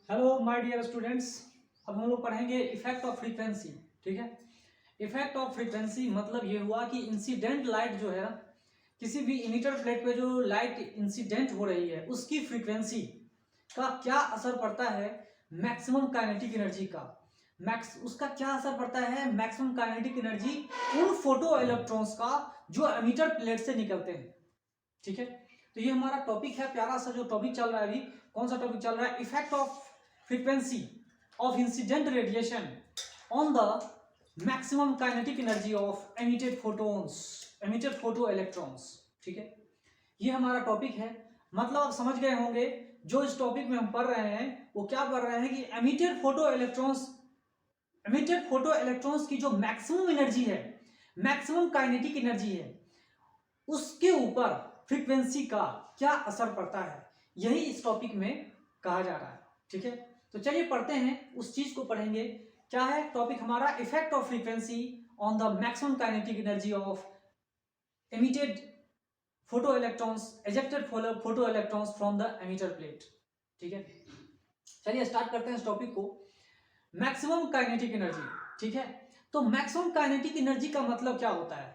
Hello my dear students. अब हम लोग पढ़ेंगे इफेक्ट ऑफ फ्रीक्वेंसी। ठीक है। इफेक्ट ऑफ फ्रीक्वेंसी मतलब ये हुआ कि इंसिडेंट लाइट जो है ना, किसी भी इमिटर प्लेट पे जो लाइट इंसिडेंट हो रही है उसकी फ्रीक्वेंसी का क्या असर पड़ता है मैक्सिमम काइनेटिक एनर्जी का। उसका क्या असर पड़ता है मैक्सिमम काइनेटिक एनर्जी उन फोटो इलेक्ट्रॉन्स का जो एमिटर प्लेट से निकलते हैं। ठीक है। तो ये हमारा टॉपिक है, प्यारा सा जो टॉपिक चल रहा है अभी। कौन सा टॉपिक चल रहा है? Effect of frequency of incident radiation on the maximum kinetic energy of emitted photons, emitted photoelectrons। ठीक है, ये हमारा टॉपिक है। मतलब आप समझ गए होंगे जो इस टॉपिक में हम पढ़ रहे हैं वो क्या पढ़ रहे हैं कि एमिटेड फोटो इलेक्ट्रॉन्स की जो मैक्सिमम एनर्जी है, मैक्सिमम काइनेटिक एनर्जी है, उसके ऊपर फ्रीक्वेंसी का क्या असर पड़ता है, यही इस टॉपिक में कहा जा रहा है। ठीक है, तो चलिए पढ़ते हैं, उस चीज को पढ़ेंगे। क्या है टॉपिक हमारा? Effect of frequency on the maximum kinetic energy of emitted photo electrons, ejected photo electrons from the emitter plate. ठीक है, चलिए स्टार्ट करते हैं इस टॉपिक को। Maximum kinetic energy. ठीक है, तो मैक्सिमम काइनेटिक एनर्जी का मतलब क्या होता है?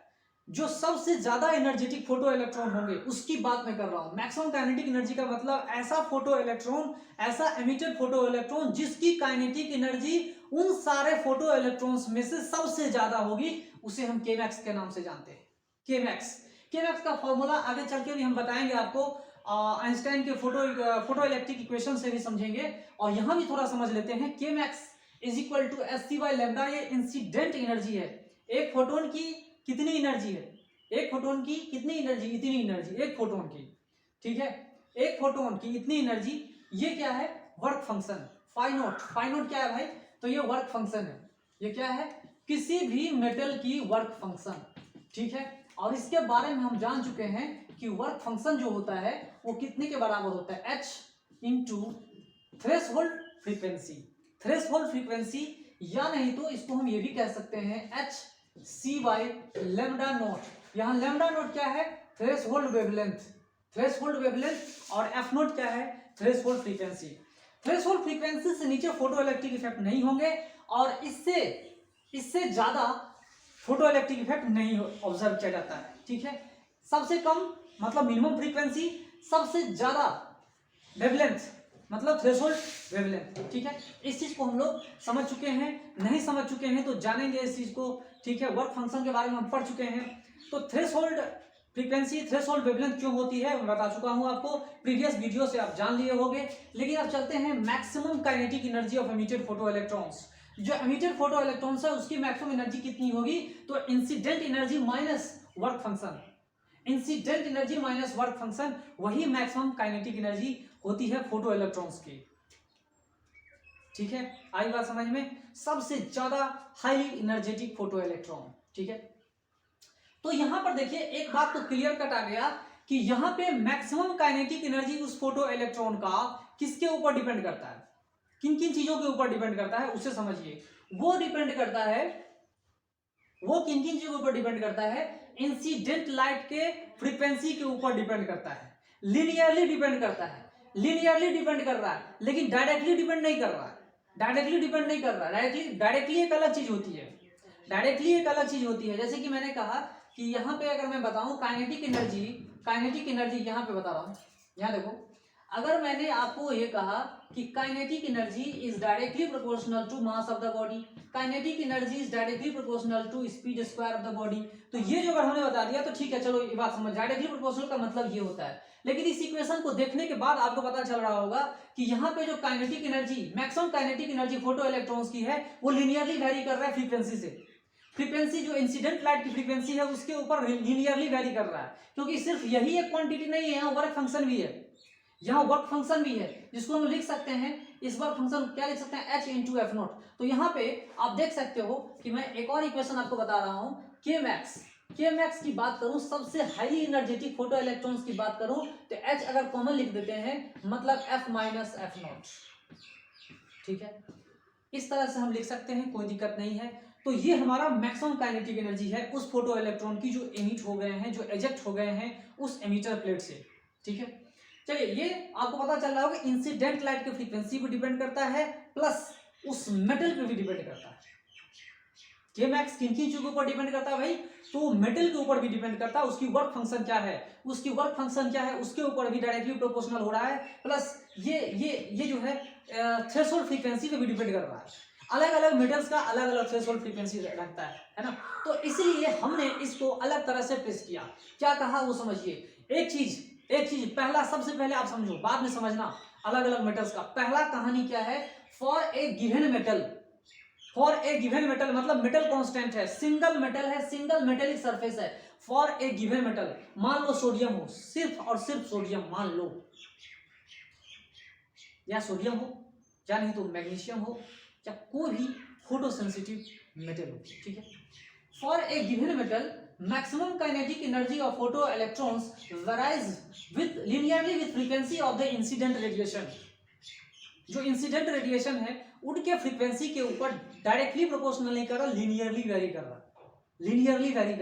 जो सबसे ज्यादा एनर्जेटिक फोटो इलेक्ट्रॉन होंगे उसकी बात मैं कर रहा हूं। मैक्सिमम काइनेटिक एनर्जी का मतलब ऐसा फोटो इलेक्ट्रॉन, ऐसा एमिटेड फोटो इलेक्ट्रॉन जिसकी काइनेटिक एनर्जी उन सारे फोटो इलेक्ट्रॉन्स में से सबसे ज्यादा होगी, उसे हम केमैक्स के नाम से जानते हैं। केमैक्स का फॉर्मूला आगे चल के भी हम बताएंगे आपको, आइंस्टाइन के फोटो इलेक्ट्रिक इक्वेशन से भी समझेंगे। और यहां भी थोड़ा समझ लेते हैं। K max is equal to S C by lambda. ये इंसिडेंट एनर्जी है। एक फोटोन की कितनी एनर्जी है? एक फोटोन की कितनी एनर्जी? इतनी एनर्जी एक फोटोन की। ठीक है, एक फोटोन की इतनी एनर्जी। ये क्या है? Work function phi naught. Phi naught क्या है भाई? तो ये वर्क फंक्शन है। ये क्या है? किसी भी मेटल की वर्क फंक्शन। ठीक है, और इसके बारे में हम जान चुके हैं कि वर्क फंक्शन जो होता है वो कितने के बराबर होता है? H into threshold frequency. Threshold frequency, या नहीं तो इसको हम ये भी कह सकते हैं H C by lambda naught. यहां लेमडा नोट क्या है? Threshold wavelength. Threshold wavelength. और एफ नोट क्या है? Threshold frequency. थ्रेशोल्ड फ्रीक्वेंसी से नीचे फोटो इलेक्ट्रिक इफेक्ट नहीं होंगे और इससे ज्यादा फोटो इलेक्ट्रिक इफेक्ट नहीं ऑब्जर्व किया जाता है। ठीक है, सबसे कम मतलब मिनिमम फ्रीक्वेंसी, सबसे ज्यादा वेवलेंथ मतलब थ्रेशोल्ड वेवलेंथ। ठीक है, इस चीज को हम लोग समझ चुके हैं। नहीं समझ चुके हैं तो जानेंगे इस चीज को। ठीक है, वर्क फंक्शन के बारे में हम पढ़ चुके हैं। तो थ्रेशोल्ड फ्रीक्वेंसी, थ्रेशोल्ड वेवलेंथ क्यों होती है मैं बता चुका हूं आपको, प्रीवियस वीडियो से आप जान लिए होंगे। लेकिन अब चलते हैं maximum kinetic energy of emitted photo electrons. जो एमिटेड फोटो इलेक्ट्रॉन्स है उसकी मैक्सिमम एनर्जी कितनी होगी? तो incident energy minus work function, incident energy minus work function, वही मैक्सिमम काइनेटिक एनर्जी होती है फोटो इलेक्ट्रॉन्स की। ठीक है, आई बात समझ में? सबसे ज्यादा हाईली एनर्जेटिक फोटो इलेक्ट्रॉन। ठीक है, तो यहां पर देखिए एक बात तो क्लियर कट आ गया कि यहां पे मैक्सिमम काइनेटिक एनर्जी उस फोटो इलेक्ट्रॉन का किसके ऊपर डिपेंड करता है? किन किन चीजों के ऊपर डिपेंड करता है उसे समझिए। वो डिपेंड करता है, वो किन किन चीजों के ऊपर डिपेंड करता है? इंसिडेंट लाइट के फ्रीक्वेंसी के ऊपर डिपेंड करता है, लीनियरली डिपेंड करता है। लीनियरली डिपेंड कर रहा है लेकिन डायरेक्टली डिपेंड नहीं कर रहा है। डायरेक्टली डिपेंड नहीं कर रहा। डायरेक्टली एक अलग चीज होती है। डायरेक्टली एक अलग चीज होती है। जैसे कि मैंने कहा कि यहाँ पे अगर मैं बताऊं काइनेटिक एनर्जी, काइनेटिक एनर्जी यहाँ पे बता रहा हूं। यहाँ देखो, अगर मैंने आपको ये कहा कि kinetic energy is directly proportional to mass of the body, kinetic energy is directly proportional to speed square of the body, तो ये जो अगर हमने बता दिया तो ठीक है, चलो ये बात समझ। डायरेक्टली प्रोपोर्शनल का मतलब ये होता है। लेकिन इस इक्वेशन को देखने के बाद आपको पता चल रहा होगा कि यहाँ पे जो kinetic energy, maximum kinetic energy photo electrons की है वो लीनियरली वेरी कर रहा है फ्रीक्वेंसी से। फ्रीक्वेंसी जो इंसिडेंट लाइट की फ्रीक्वेंसी है उसके ऊपर लीनियरली वेरी कर रहा है, क्योंकि सिर्फ यही एक क्वांटिटी नहीं है, यहाँ वर्क फंक्शन भी है। यहाँ वर्क फंक्शन भी है जिसको हम लिख सकते हैं, इस वर्क फंक्शन क्या लिख सकते हैं? H into F note. तो यहाँ पे आप देख सकते हो कि मैं एक और इक्वेशन आपको बता रहा हूँ, के मैक्स। के मैक्स की बात करूं, सबसे हाईली एनर्जेटिक फोटो इलेक्ट्रॉन्स की बात करूं तो एच अगर कॉमन लिख देते हैं मतलब एफ माइनस एफ नोट। ठीक है, इस तरह से हम लिख सकते हैं, कोई दिक्कत नहीं है। तो ये हमारा मैक्सिमम काइनेटिक एनर्जी है उस फोटो इलेक्ट्रॉन की जो एमिट हो गए हैं, जो एजेक्ट हो गए हैं उस एमिटर प्लेट से। ठीक है, चलिए, ये आपको पता चल रहा होगा इंसिडेंट लाइट की फ्रीक्वेंसी पर डिपेंड करता है, प्लस उस मेटल पे भी डिपेंड करता है। के मैक्स किन किन चीजों के ऊपर डिपेंड करता है भाई? तो मेटल के ऊपर भी डिपेंड करता है, उसकी वर्क फंक्शन क्या है, उसकी वर्क फंक्शन क्या है उसके ऊपर भी डायरेक्टली प्रोपोर्शनल हो रहा है, प्लस ये जो है थ्रेशोल्ड फ्रीक्वेंसी पे भी डिपेंड कर रहा है। अलग अलग मेटल्स का अलग अलग थ्रेशोल्ड फ्रीक्वेंसी रखता है ना। तो इसीलिए हमने इसको अलग तरह से पेश किया। क्या कहा वो समझिए। एक चीज पहला, सबसे पहले आप समझो, बाद में समझना अलग अलग मेटल्स का। पहला कहानी क्या है, फॉर ए गिवन मेटल मतलब मेटल कांस्टेंट है, सिंगल मेटल है, सिंगल मेटेलिक सरफेस है। फॉर ए गिवन मेटल, मान लो सोडियम हो, सिर्फ और सिर्फ सोडियम मान लो, या सोडियम हो या नहीं तो मैग्नीशियम हो, या कोई भी फोटोसेंसिटिव मेटल हो, ठीक है। For a given metal maximum kinetic energy of photo electrons varies with linearly with frequency of the incident radiation. जो इंसिडेंट रेडिएशन है उनके फ्रीक्वेंसी के ऊपर डायरेक्टली प्रोपोर्शनल नहीं कर रहा, लीनियरली वेरी कर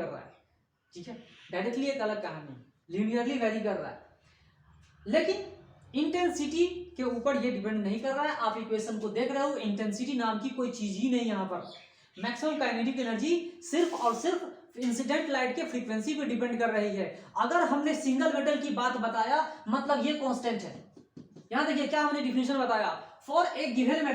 रहा है, ठीक है। डायरेक्टली एक अलग कहानी, लीनियरली वेरी कर रहा है। लेकिन इंटेंसिटी के ऊपर ये डिपेंड नहीं कर रहा है। आप इक्वेशन को देख रहे हो, इंटेंसिटी नाम की कोई चीज ही नहीं यहाँ पर। मैक्सिमम काइनेटिक एनर्जी सिर्फ और सिर्फ इंसिडेंट लाइट के फ्रीक्वेंसी पे डिपेंड कर रही है। अगर हमने सिंगल मेटल की बात बताया मतलब ये कांस्टेंट है। यहां देखिए क्या हमने डिफिनेशन बताया, for a given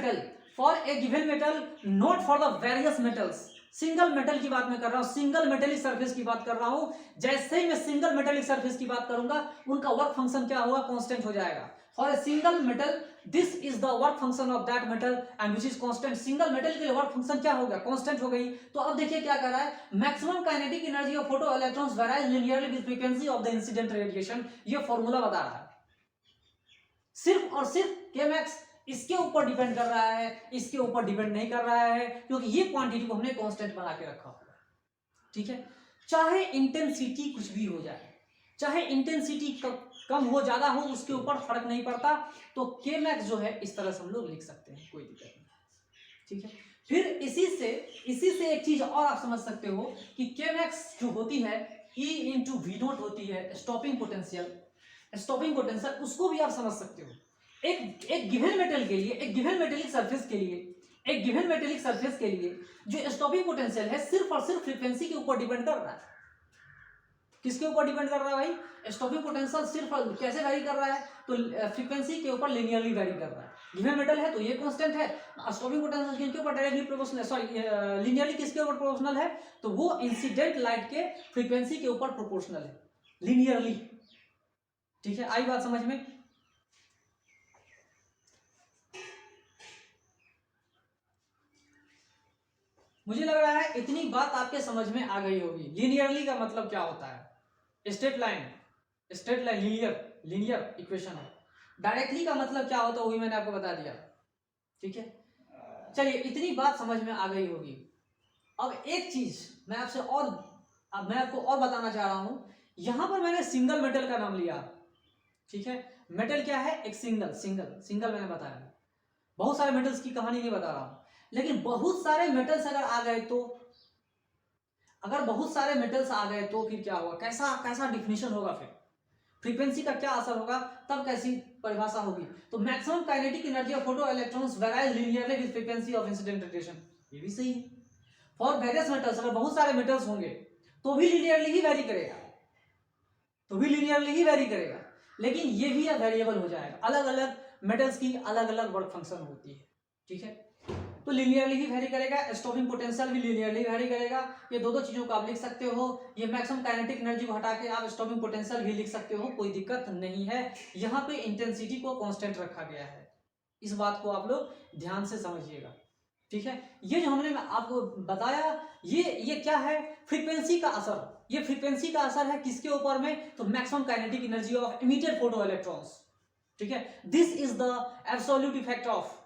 metal not for the various metals. Single metal की बात मैं कर रहा हूं, सिंगल मेटेलिक सरफेस की बात कर रहा हूं। जैसे ही मैं सिंगल मेटेलिक सरफेस की बात करूंगा उनका वर्क फंक्शन क्या होगा, कांस्टेंट हो जाएगा। For a single metal this is the work function of that metal and which is constant. Single metal के लिए वर्क फंक्शन क्या हो गया, कांस्टेंट हो गई। तो अब देखिए क्या कर रहा है, maximum kinetic energy of photo electrons varies linearly with frequency of the incident radiation. ये फॉर्मूला बता रहा है। सिर्फ और सिर्फ के मैक्स इसके ऊपर डिपेंड कर रहा है, इसके ऊपर डिपेंड नहीं कर रहा है, क्योंकि ये क्वांटिटी को हमने कांस्टेंट बना के रखा होगा, ठीक है। चाहे इंटेंसिटी कुछ भी हो जाए, चाहे इंटेंसिटी कम हो ज्यादा हो, उसके ऊपर फर्क नहीं पड़ता। तो के मैक्स जो है इस तरह से हम लोग लिख सकते हैं, कोई दिक्कत नहीं, ठीक है। फिर इसी से एक चीज और आप समझ सकते हो कि के मैक्स जो होती है E इंटू वी नॉट होती है, स्टॉपिंग पोटेंशियल, उसको भी आप समझ सकते हो। एक गिवन मेटल के लिए, एक गिवन मेटेलिक सरफेस के लिए जो स्टॉपिंग पोटेंशियल है सिर्फ और सिर्फ फ्रीक्वेंसी के ऊपर डिपेंड कर रहा है। किसके ऊपर डिपेंड कर रहा है भाई, स्टॉपिंग पोटेंशियल सिर्फ कैसे वैरी कर रहा है, तो फ्रीक्वेंसी के ऊपर लिनियरली वैरी कर रहा है। गिवन मेटल है तो ये कांस्टेंट है, स्टॉपिंग पोटेंशियल किसके ऊपर डायरेक्टली प्रोपोर्शनल, सॉरी लिनियरली किसके ऊपर प्रोपोर्शनल है, तो वो इंसिडेंट लाइट के फ्रीक्वेंसी के ऊपर प्रोपोर्शनल है, लिनियरली, ठीक है। आई बात समझ में। मुझे लग रहा है इतनी बात आपके समझ में आ गई होगी। लीनियरली का मतलब क्या होता है, स्ट्रेट लाइन लीनियर इक्वेशन है। डायरेक्टली का मतलब क्या होता है वही मैंने आपको बता दिया, ठीक है। चलिए इतनी बात समझ में आ गई होगी। अब एक चीज मैं आपको और बताना चाह रहा हूं। यहां पर मैंने सिंगल मेटल का नाम लिया, ठीक है। मेटल क्या है, एक सिंगल मैंने बताया। बहुत सारे मेटल्स की कहानी नहीं बता रहा हूं, लेकिन बहुत सारे मेटल्स अगर आ गए तो, फिर क्या होगा, कैसा डिफिनेशन होगा, फिर फ्रीक्वेंसी का क्या असर होगा, तब कैसी परिभाषा होगी। तो maximum kinetic energy of photo electrons varies linearly with frequency of incident radiation, ये भी सही है। फॉर वेरियस मेटल्स, अगर बहुत सारे मेटल्स होंगे तो भी लिनियरली ही वेरी करेगा, लेकिन ये भी वेरिएबल हो जाएगा। अलग अलग मेटल्स की अलग अलग वर्क फंक्शन होती है, ठीक है। तो लिनियरली ही वेरी करेगा, स्टॉपिंग पोटेंशियल भी लिनियरली वेरी करेगा। ये दो चीजों को आप लिख सकते हो। ये मैक्सिमम काइनेटिक एनर्जी को हटा के आप स्टॉपिंग पोटेंशियल भी लिख सकते हो, कोई दिक्कत नहीं है। यहाँ पे इंटेंसिटी को कांस्टेंट रखा गया है, इस बात को आप लोग ध्यान से समझिएगा, ठीक है। ये जो हमने आपको बताया ये क्या है, फ्रीक्वेंसी का असर। ये फ्रीक्वेंसी का असर है किसके ऊपर में, तो maximum kinetic energy of emitted photo electrons, ठीक है। This is the absolute effect of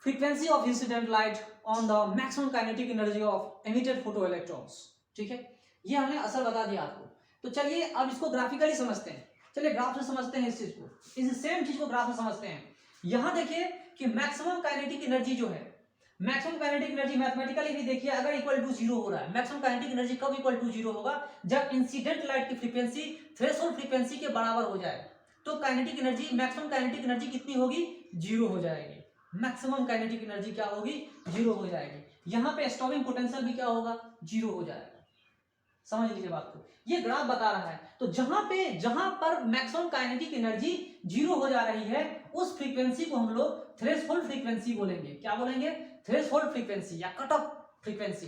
frequency of incident light on the maximum kinetic energy of emitted photoelectrons, ठीक है। ये हमने असर बता दिया आपको। तो चलिए अब इसको ग्राफिकली समझते हैं। चलिए ग्राफ से समझते हैं इस चीज को, इस सेम चीज को ग्राफ में समझते हैं। यहां देखिए कि मैक्सिमम काइनेटिक एनर्जी जो है, मैक्सिमम काइनेटिक एनर्जी मैथमेटिकली भी देखिए, अगर इक्वल टू जीरो हो रहा है, मैक्सिमम काइनेटिक एनर्जी कब इक्वल टू जीरो होगा, जब इंसिडेंट लाइट की फ्रीक्वेंसी थ्रेशोल्ड फ्रीक्वेंसी के बराबर हो जाए, तो kinetic energy, maximum kinetic energy कितनी होगी, जीरो हो जाएगी। मैक्सिमम काइनेटिक एनर्जी क्या होगी, जीरो हो जाएगी। यहाँ पे स्टॉपिंग पोटेंशियल भी क्या होगा, जीरो हो जाएगा। समझ लीजिए बात को, ये ग्राफ बता रहा है। तो जहां पर मैक्सिमम काइनेटिक एनर्जी जीरो हो जा रही है, उस फ्रीक्वेंसी को हम लोग थ्रेशोल्ड फ्रीक्वेंसी बोलेंगे। क्या बोलेंगे, थ्रेशोल्ड फ्रीक्वेंसी या cut off frequency,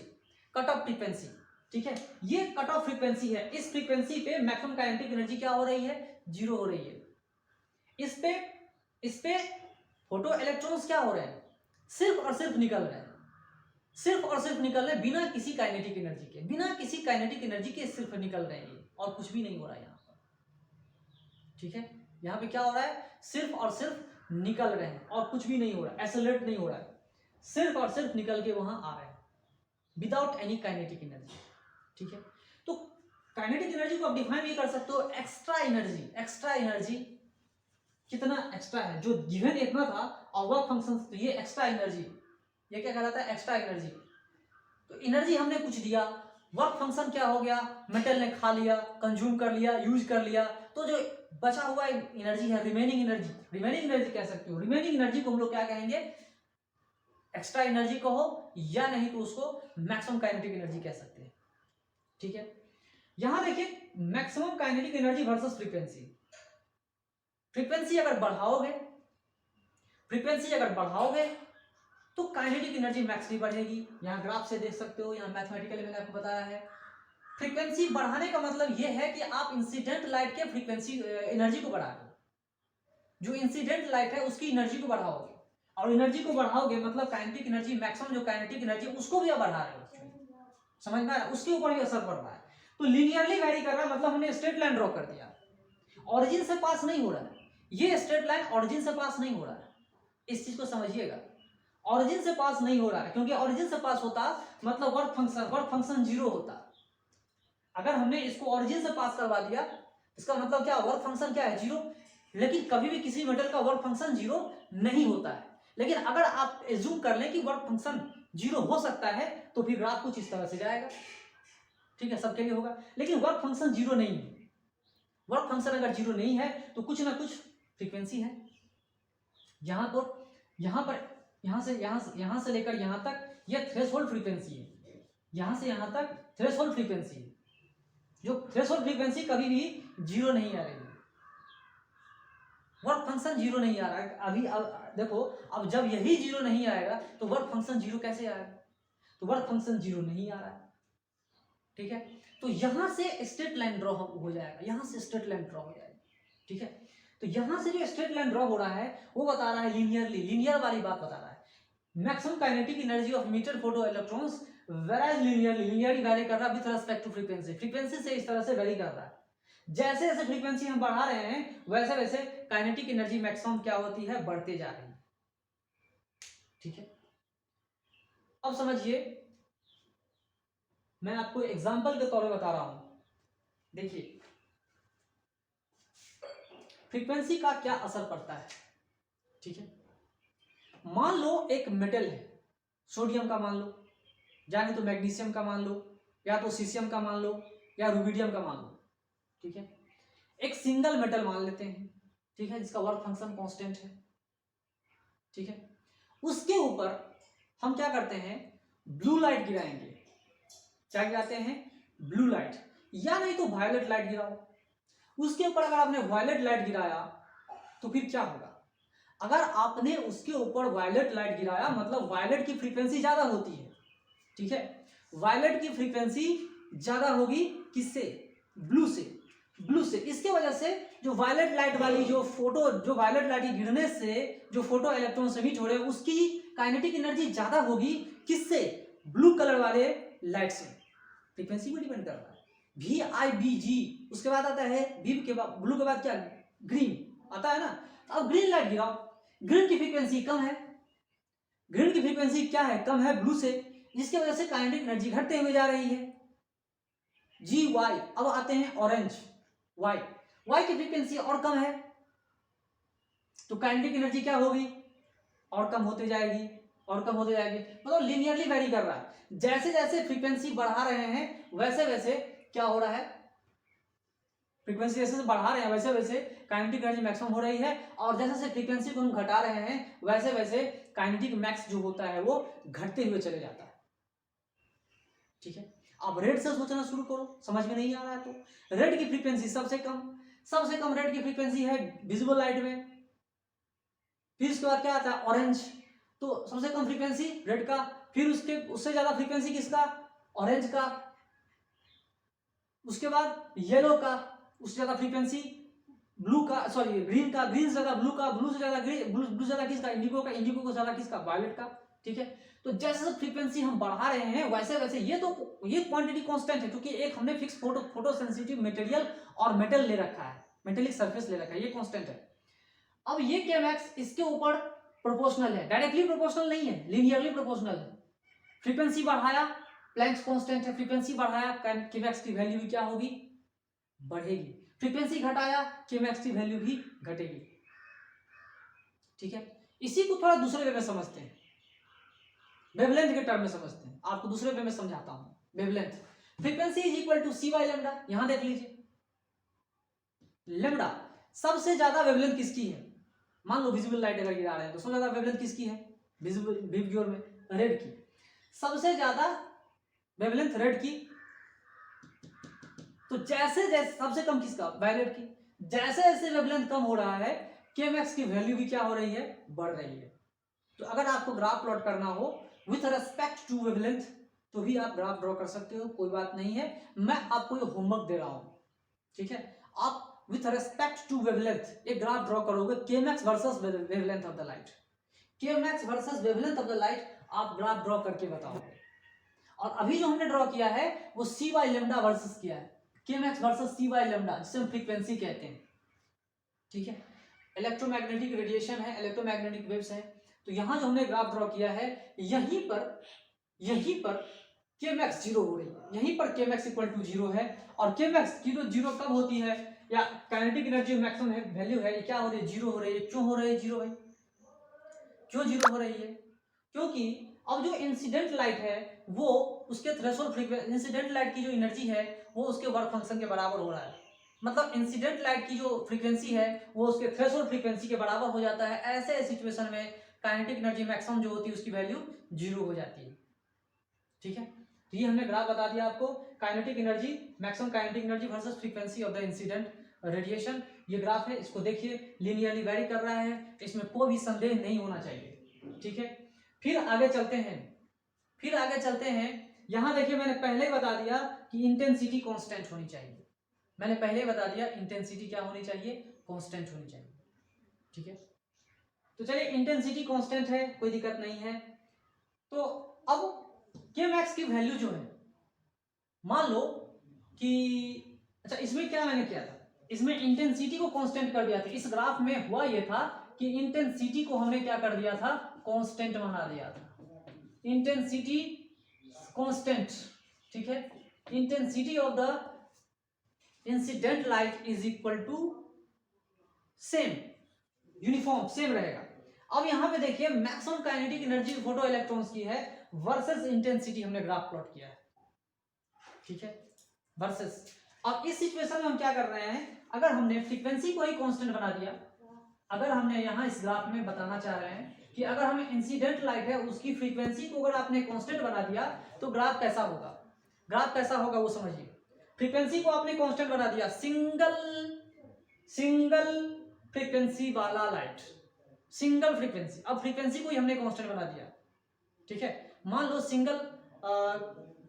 cut off frequency. ठीक है, ये कट ऑफ फ्रीक्वेंसी है। इस फ्रीक्वेंसी पे मैक्सिमम काइनेटिक एनर्जी क्या हो रही है, जीरो हो रही है। इस पे फोटो इलेक्ट्रॉन्स क्या हो रहे हैं, सिर्फ और सिर्फ निकल रहे हैं, सिर्फ और सिर्फ निकल रहे हैं, बिना किसी काइनेटिक एनर्जी के, बिना किसी काइनेटिक एनर्जी के सिर्फ निकल रहे हैं, और कुछ भी नहीं हो रहा है यहाँ पर। ठीक है, यहाँ पे क्या हो रहा है, सिर्फ और सिर्फ निकल रहे हैं और कुछ भी नहीं हो रहा है, एक्सेलरेट नहीं हो रहा है, सिर्फ और सिर्फ निकल के वहां आ रहे हैं विदाउट एनी काइनेटिक एनर्जी। ठीक है, तो काइनेटिक एनर्जी को आप डिफाइन भी कर सकते हो, एक्स्ट्रा एनर्जी। एक्स्ट्रा एनर्जी कितना एक्स्ट्रा है, जो गिवन इतना था और वर्क फंक्शन, तो ये एक्स्ट्रा एनर्जी, ये क्या कहलाता है, एक्स्ट्रा एनर्जी। तो एनर्जी हमने कुछ दिया, वर्क फंक्शन क्या हो गया, मेटल ने खा लिया, कंज्यूम कर लिया, यूज कर लिया, तो जो बचा हुआ एनर्जी है, रिमेनिंग एनर्जी, रिमेनिंग एनर्जी कह सकते हो। रिमेनिंग एनर्जी को हम लोग क्या कहेंगे, एक्स्ट्रा एनर्जी कहो, या नहीं तो उसको मैक्सिमम काइनेटिक एनर्जी कह सकते हैं। ठीक है, यहां देखिए maximum kinetic energy versus frequency. Frequency अगर बढ़ाओगे, फ्रीक्वेंसी अगर बढ़ाओगे तो काइनेटिक एनर्जी मैक्स भी बढ़ेगी। यहाँ ग्राफ से देख सकते हो, यहाँ मैथमेटिकली मैंने आपको बताया है। फ्रीक्वेंसी बढ़ाने का मतलब यह है कि आप इंसिडेंट लाइट के फ्रीक्वेंसी एनर्जी को बढ़ा दो, जो इंसिडेंट लाइट है उसकी एनर्जी को बढ़ाओगे, और एनर्जी को बढ़ाओगे मतलब काइनेटिक एनर्जी, मैक्सिमम जो काइनेटिक एनर्जी उसको भी आप बढ़ा रहे हो। समझ में आ रहा है, उसके ऊपर भी असर पड़ रहा है। तो लीनियरली वेरी कर रहा है, मतलब हमने स्ट्रेट लाइन ड्रॉ कर दिया, ऑरिजिन से पास नहीं हो रहा है, ये स्ट्रेट लाइन ऑरिजिन से पास नहीं हो रहा है, इस चीज को समझिएगा। ऑरिजिन से पास नहीं हो रहा है, क्योंकि ऑरिजिन से पास होता मतलब वर्क फंक्शन जीरो होता। अगर हमने इसको ऑरिजिन से पास करवा दिया, इसका मतलब क्या, वर्क फंक्शन क्या है, जीरो। लेकिन कभी भी किसी मेटल का वर्क फंक्शन जीरो नहीं होता है। लेकिन अगर आप एज्यूम कर लें कि वर्क फंक्शन जीरो हो सकता है, तो फिर ग्राफ कुछ इस तरह से जाएगा। ठीक है, सबके लिए होगा, लेकिन वर्क फंक्शन जीरो नहीं है। वर्क फंक्शन अगर जीरो नहीं है तो कुछ ना कुछ फ्रीक्वेंसी है। यहां से लेकर यहां तक यह थ्रेशोल्ड फ्रीक्वेंसी है, यहां से यहां तक थ्रेशोल्ड फ्रीक्वेंसी है। जो थ्रेशोल्ड फ्रीक्वेंसी कभी भी जीरो नहीं आ रही है, वर्क फंक्शन जीरो नहीं आ रहा है अभी। अब देखो, अब जब यही जीरो नहीं आएगा तो वर्क फंक्शन जीरो कैसे आएगा, तो वर्क फंक्शन जीरो नहीं आ रहा है। ठीक है, तो यहां से स्ट्रेट लाइन ड्रॉ हो जाएगा, यहां से स्ट्रेट लाइन ड्रॉ हो जाएगा। ठीक है, तो यहां से जो स्ट्रेट लाइन ड्रॉ हो रहा है वो बता रहा है लीनियरली, लीनियर वाली बात बता रहा है। Maximum kinetic energy of emitted photo electrons varies linearly vary कर रहा है with respect to frequency. Frequency से इस तरह से वेरी कर रहा है। जैसे जैसे फ्रीक्वेंसी हम बढ़ा रहे हैं वैसे वैसे काइनेटिक एनर्जी मैक्सिमम क्या होती है, बढ़ते जा रही है। ठीक है, अब समझिए, मैं आपको एग्जांपल के तौर पे बता रहा हूं। देखिए फ्रीक्वेंसी का क्या असर पड़ता है। ठीक है, मान लो एक मेटल है, सोडियम का मान लो, या नहीं तो मैग्नीशियम का मान लो, या तो सीसियम का मान लो, या रुबिडियम का मान लो। ठीक है, एक सिंगल मेटल मान लेते हैं। ठीक है, जिसका वर्क फंक्शन कांस्टेंट है। ठीक है, उसके ऊपर हम क्या करते हैं, ब्लू लाइट गिराएंगे। क्या गिराते हैं, ब्लू लाइट, या नहीं तो वायलेट लाइट गिराओ। उसके ऊपर अगर आपने वायलेट लाइट गिराया तो फिर क्या होगा, अगर आपने उसके ऊपर वायलेट लाइट गिराया मतलब वायलेट की फ्रीक्वेंसी ज्यादा होती है। ठीक है, वायलेट की फ्रीक्वेंसी ज्यादा होगी किससे, ब्लू से। ब्लू से, इसके वजह से जो वायलेट लाइट वाली जो वायलेट लाइट गिरने से जो फोटो इलेक्ट्रॉन एमिट हो रहे हैं उसकी काइनेटिक एनर्जी ज्यादा होगी किससे, ब्लू कलर वाले लाइट से। फ्रीक्वेंसी को डिपेंड कर रहा है। VIBG, उसके बाद आता है के बाद ब्लू के बाद क्या, ग्रीन आता है ना। अब ग्रीन लाइट गिराओ, ग्रीन की फ्रीक्वेंसी कम है, ग्रीन की फ्रीक्वेंसी क्या है, कम है ब्लू से, जिसकी वजह से काइनेटिक एनर्जी घटते हुए जा रही है। GY, अब आते हैं ऑरेंज, Y की फ्रीक्वेंसी और कम है, तो काइनेटिक एनर्जी क्या होगी, और कम होते जाएगी। और कम होते जाएंगे, मतलब लीनियरली वैरी कर रहा है। जैसे जैसे फ्रीक्वेंसी बढ़ा रहे हैं वैसे वैसे क्या हो रहा है, फ्रीक्वेंसी जैसे बढ़ा रहे हैं वैसे वैसे काइनेटिक एनर्जी मैक्सिमम हो रही है, और जैसे जैसे फ्रीक्वेंसी को हम घटा रहे हैं वैसे वैसे काइनेटिक मैक्स जो होता है वो घटते हुए चले जाता है। ठीक है, अब रेड से सोचना शुरू करो, समझ में नहीं आ रहा है तो रेड की फ्रीक्वेंसी सबसे कम रेड की फ्रीक्वेंसी है विजिबल लाइट में। फिर उसके बाद क्या आता है, ऑरेंज, तो सबसे कम फ्रीक्वेंसी रेड का, फिर उससे ज्यादा फ्रीक्वेंसी किसका, ऑरेंज का, उसके बाद येलो का, उससे ज्यादा फ्रीक्वेंसी ब्लू का, सॉरी ग्रीन का, ग्रीन से ज्यादा ब्लू का, ब्लू से ज्यादा ग्रीन, ब्लू ज्यादा किसका, इंडिगो का, इंडिगो को ज्यादा किसका, वायलेट का। ठीक है, तो जैसे फ्रीक्वेंसी हम बढ़ा रहे हैं वैसे वैसे ये क्वांटिटी कांस्टेंट है, क्योंकि एक हमने फिक्स फोटो सेंसिटिव मटेरियल और मेटल ले रखा है, मेटेलिक सरफेस ले रखा है, ये कांस्टेंट है। अब ये केमैक्स इसके ऊपर प्रोपोर्शनल है, डायरेक्टली प्रोपोर्शनल नहीं है, लीनियरली प्रोपोर्शनल है। फ्रीक्वेंसी बढ़ाया प्लैंक्स कांस्टेंट है, फ्रीक्वेंसी बढ़ाया केमैक्स की वैल्यू भी क्या होगी, बढ़ेगी, फ्रीक्वेंसी घटाया केमैक्स की वैल्यू भी घटेगी। ठीक है, इसी को थोड़ा दूसरे वे में समझते हैं, वेवलेंथ के टर्म में समझते हैं, आपको दूसरे वे में समझाता हूं। Wavelength, frequency is equal to C by lambda, यहां देख लीजिए लेमडा, सबसे ज्यादा वेवलेंथ किसकी है, मान लो विजिबल लाइट अगर गिरा रहे हैं तो सबसे ज्यादा वेवलेंथ किसकी है, विजिबल विव में रेड की, सबसे ज्यादा वेवलेंथ रेड की। तो जैसे जैसे सबसे कम किसका, वायलेट की, जैसे जैसे वेवलेंथ कम हो रहा है केमैक्स की वैल्यू भी क्या हो रही है, बढ़ रही है। तो अगर आपको ग्राफ प्लॉट करना हो विथ रेस्पेक्ट टू वेवलेंथ तो भी आप ग्राफ ड्रॉ कर सकते हो, कोई बात नहीं है, मैं आपको ये होमवर्क दे रहा हूं। ठीक है, आप विथ रेस्पेक्ट टू वेवलेंथ एक ग्राफ ड्रॉ करोगे, केमैक्स versus wavelength of the light, केमैक्स versus wavelength of the light आप ग्राफ ड्रॉ करके बताओगे। और अभी जो हमने ड्रॉ किया है वो सी बाई लेमडा वर्सेस किया है, K max versus C by lambda, जिसे हम फ्रीक्वेंसी कहते हैं। ठीक है, इलेक्ट्रोमैग्नेटिक रेडिएशन है, इलेक्ट्रोमैग्नेटिक वेव्स है। तो यहां जो हमने ग्राफ ड्रॉ किया है यहीं पर केमैक्स जीरो हो रही है, यहीं पर केमैक्स इक्वल टू जीरो है, और केमैक्स जीरो कब होती है, या काइनेटिक एनर्जी मैक्सिमम वैल्यू है, ये क्या हो रही है, जीरो हो रही है। क्यों हो रही है जीरो भाई, क्यों जीरो हो रही है, क्योंकि अब जो इंसिडेंट लाइट है वो उसके थ्रेशोल्ड फ्रीक्वेंसी, इंसिडेंट लाइट की जो एनर्जी है वो उसके वर्क फंक्शन के बराबर हो रहा है, मतलब इंसिडेंट लाइट की जो फ्रीक्वेंसी है वो उसके थ्रेशोल्ड फ्रीक्वेंसी के बराबर हो जाता है। ऐसे सिचुएशन में काइनेटिक एनर्जी मैक्सिमम जो होती है उसकी वैल्यू जीरो हो जाती है। ठीक है, तो ये हमने ग्राफ बता दिया आपको, kinetic energy maximum kinetic energy versus frequency of the incident radiation. ये ग्राफ है, इसको देखिए लीनियरली वेरी कर रहा है, इसमें कोई भी संदेह नहीं होना चाहिए। ठीक है, फिर आगे चलते हैं, यहां देखिए मैंने पहले ही बता दिया कि इंटेंसिटी कांस्टेंट होनी चाहिए, मैंने पहले ही बता दिया इंटेंसिटी क्या होनी चाहिए, कांस्टेंट होनी चाहिए। ठीक है, तो चलिए इंटेंसिटी कांस्टेंट है, कोई दिक्कत नहीं है। तो अब केमैक्स की वैल्यू जो है, मान लो कि अच्छा इसमें क्या मैंने किया था, इसमें इंटेंसिटी को कांस्टेंट कर दिया था। इस ग्राफ में हुआ ये था कि इंटेंसिटी को हमने क्या कर दिया था, कांस्टेंट बना दिया था, इंटेंसिटी कांस्टेंट। ठीक है, intensity of the incident light is equal to same, uniform same रहेगा। अब यहां पे देखिए maximum kinetic energy photo electrons की है वर्सेस इंटेंसिटी, हमने ग्राफ प्लॉट किया है। ठीक है, वर्सेस। अब इस सिचुएशन में हम क्या कर रहे हैं, अगर हमने फ्रीक्वेंसी को ही कांस्टेंट बना दिया, अगर हमने यहां इस ग्राफ में बताना चाह रहे हैं कि अगर हमें इंसिडेंट लाइट है उसकी फ्रीक्वेंसी को अगर आपने कांस्टेंट बना दिया तो ग्राफ कैसा होगा, ग्राफ कैसा होगा वो समझिए। फ्रीक्वेंसी को आपने कांस्टेंट बना दिया, सिंगल फ्रीक्वेंसी वाला लाइट, सिंगल फ्रीक्वेंसी। अब फ्रीक्वेंसी को ही हमने कांस्टेंट बना दिया। ठीक है, मान लो सिंगल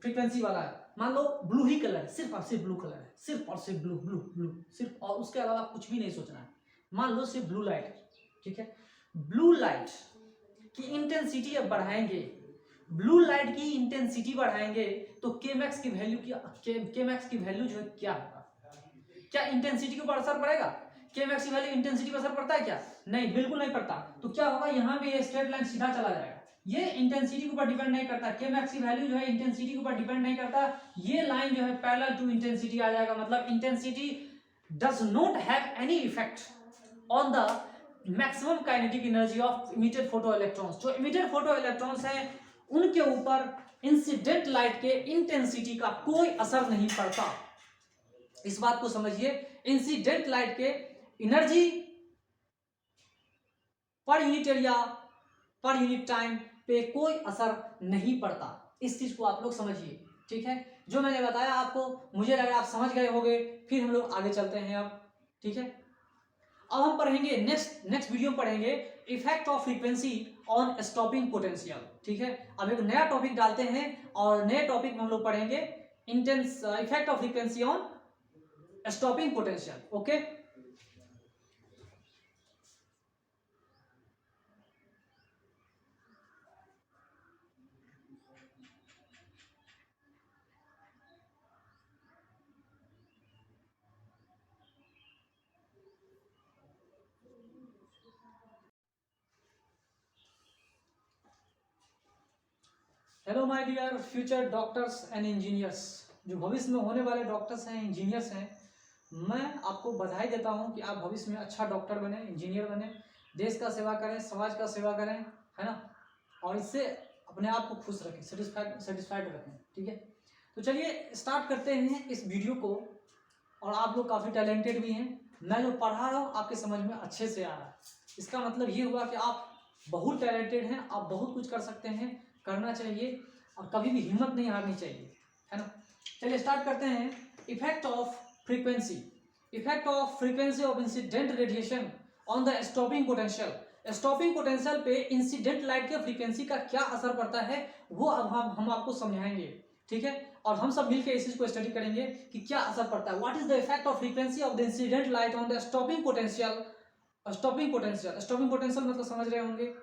फ्रीक्वेंसी वाला है, मान लो ब्लू ही कलर है, सिर्फ और सिर्फ ब्लू कलर है, सिर्फ और सिर्फ ब्लू ब्लू ब्लू सिर्फ, और उसके अलावा कुछ भी नहीं सोचना है। मान लो सिर्फ ब्लू लाइट है। ठीक है, ब्लू लाइट की इंटेंसिटी अब बढ़ाएंगे, ब्लू लाइट की इंटेंसिटी बढ़ाएंगे तो केमैक्स की वैल्यू केमैक्स की वैल्यू जो है क्या होगा, क्या इंटेंसिटी के ऊपर असर पड़ेगा, केमैक्स की वैल्यू इंटेंसिटी पर असर पड़ता है क्या, नहीं, बिल्कुल नहीं पड़ता। तो क्या होगा, यहाँ पे ये स्ट्रेट लाइन सीधा चला जाएगा, ये इंटेंसिटी के ऊपर डिपेंड नहीं करता, केमैक्स की वैल्यू जो है इंटेंसिटी के ऊपर डिपेंड नहीं करता, ये लाइन जो है पैरेलल टू इंटेंसिटी आ जाएगा, मतलब intensity does not have any effect on the maximum kinetic energy of emitted photo electrons. जो इमिटेड फोटो इलेक्ट्रॉन्स हैं उनके ऊपर इंसिडेंट लाइट के इंटेंसिटी का कोई असर नहीं पड़ता। इस बात को समझिए, इंसिडेंट लाइट के energy per unit area per unit time पे कोई असर नहीं पड़ता। इस चीज को आप लोग समझिए, ठीक है। जो मैंने बताया आपको, मुझे लग रहा है आप समझ गए होंगे। फिर हम लोग आगे चलते हैं अब, ठीक है। अब हम पढ़ेंगे नेक्स्ट वीडियो में पढ़ेंगे effect of frequency on stopping potential, ठीक है। अब एक नया टॉपिक डालते हैं और नए टॉपिक में हम लोग पढ़ेंगे intense effect of frequency on stopping potential, okay. Hello my dear future doctors and engineers, जो भविष्य में होने वाले डॉक्टर्स हैं, इंजीनियर्स हैं, मैं आपको बधाई देता हूं कि आप भविष्य में अच्छा डॉक्टर बने, इंजीनियर बने, देश का सेवा करें, समाज का सेवा करें, है ना। और इससे अपने आप को खुश रखें, सेटिस्फाइड रखें, ठीक है। तो चलिए स्टार्ट करते हैं इस वीडियो को। और आप लोग काफ़ी टैलेंटेड भी हैं, मैं जो पढ़ा रहा हूँ आपके समझ में अच्छे से आ रहा है। इसका मतलब ये हुआ कि आप बहुत टैलेंटेड हैं, आप बहुत कुछ कर सकते हैं, करना चाहिए और कभी भी हिम्मत नहीं हारनी चाहिए, है ना। चलिए स्टार्ट करते हैं। Effect of frequency, effect of frequency of incident radiation on the stopping potential. Stopping potential पे इंसिडेंट लाइट के फ्रीक्वेंसी का क्या असर पड़ता है वो अब हम आपको समझाएंगे, ठीक है। और हम सब मिलकर इस चीज को स्टडी करेंगे कि क्या असर पड़ता है। What is the effect of frequency of the incident light on the stopping potential. Stopping potential, stopping potential मतलब समझ रहे होंगे,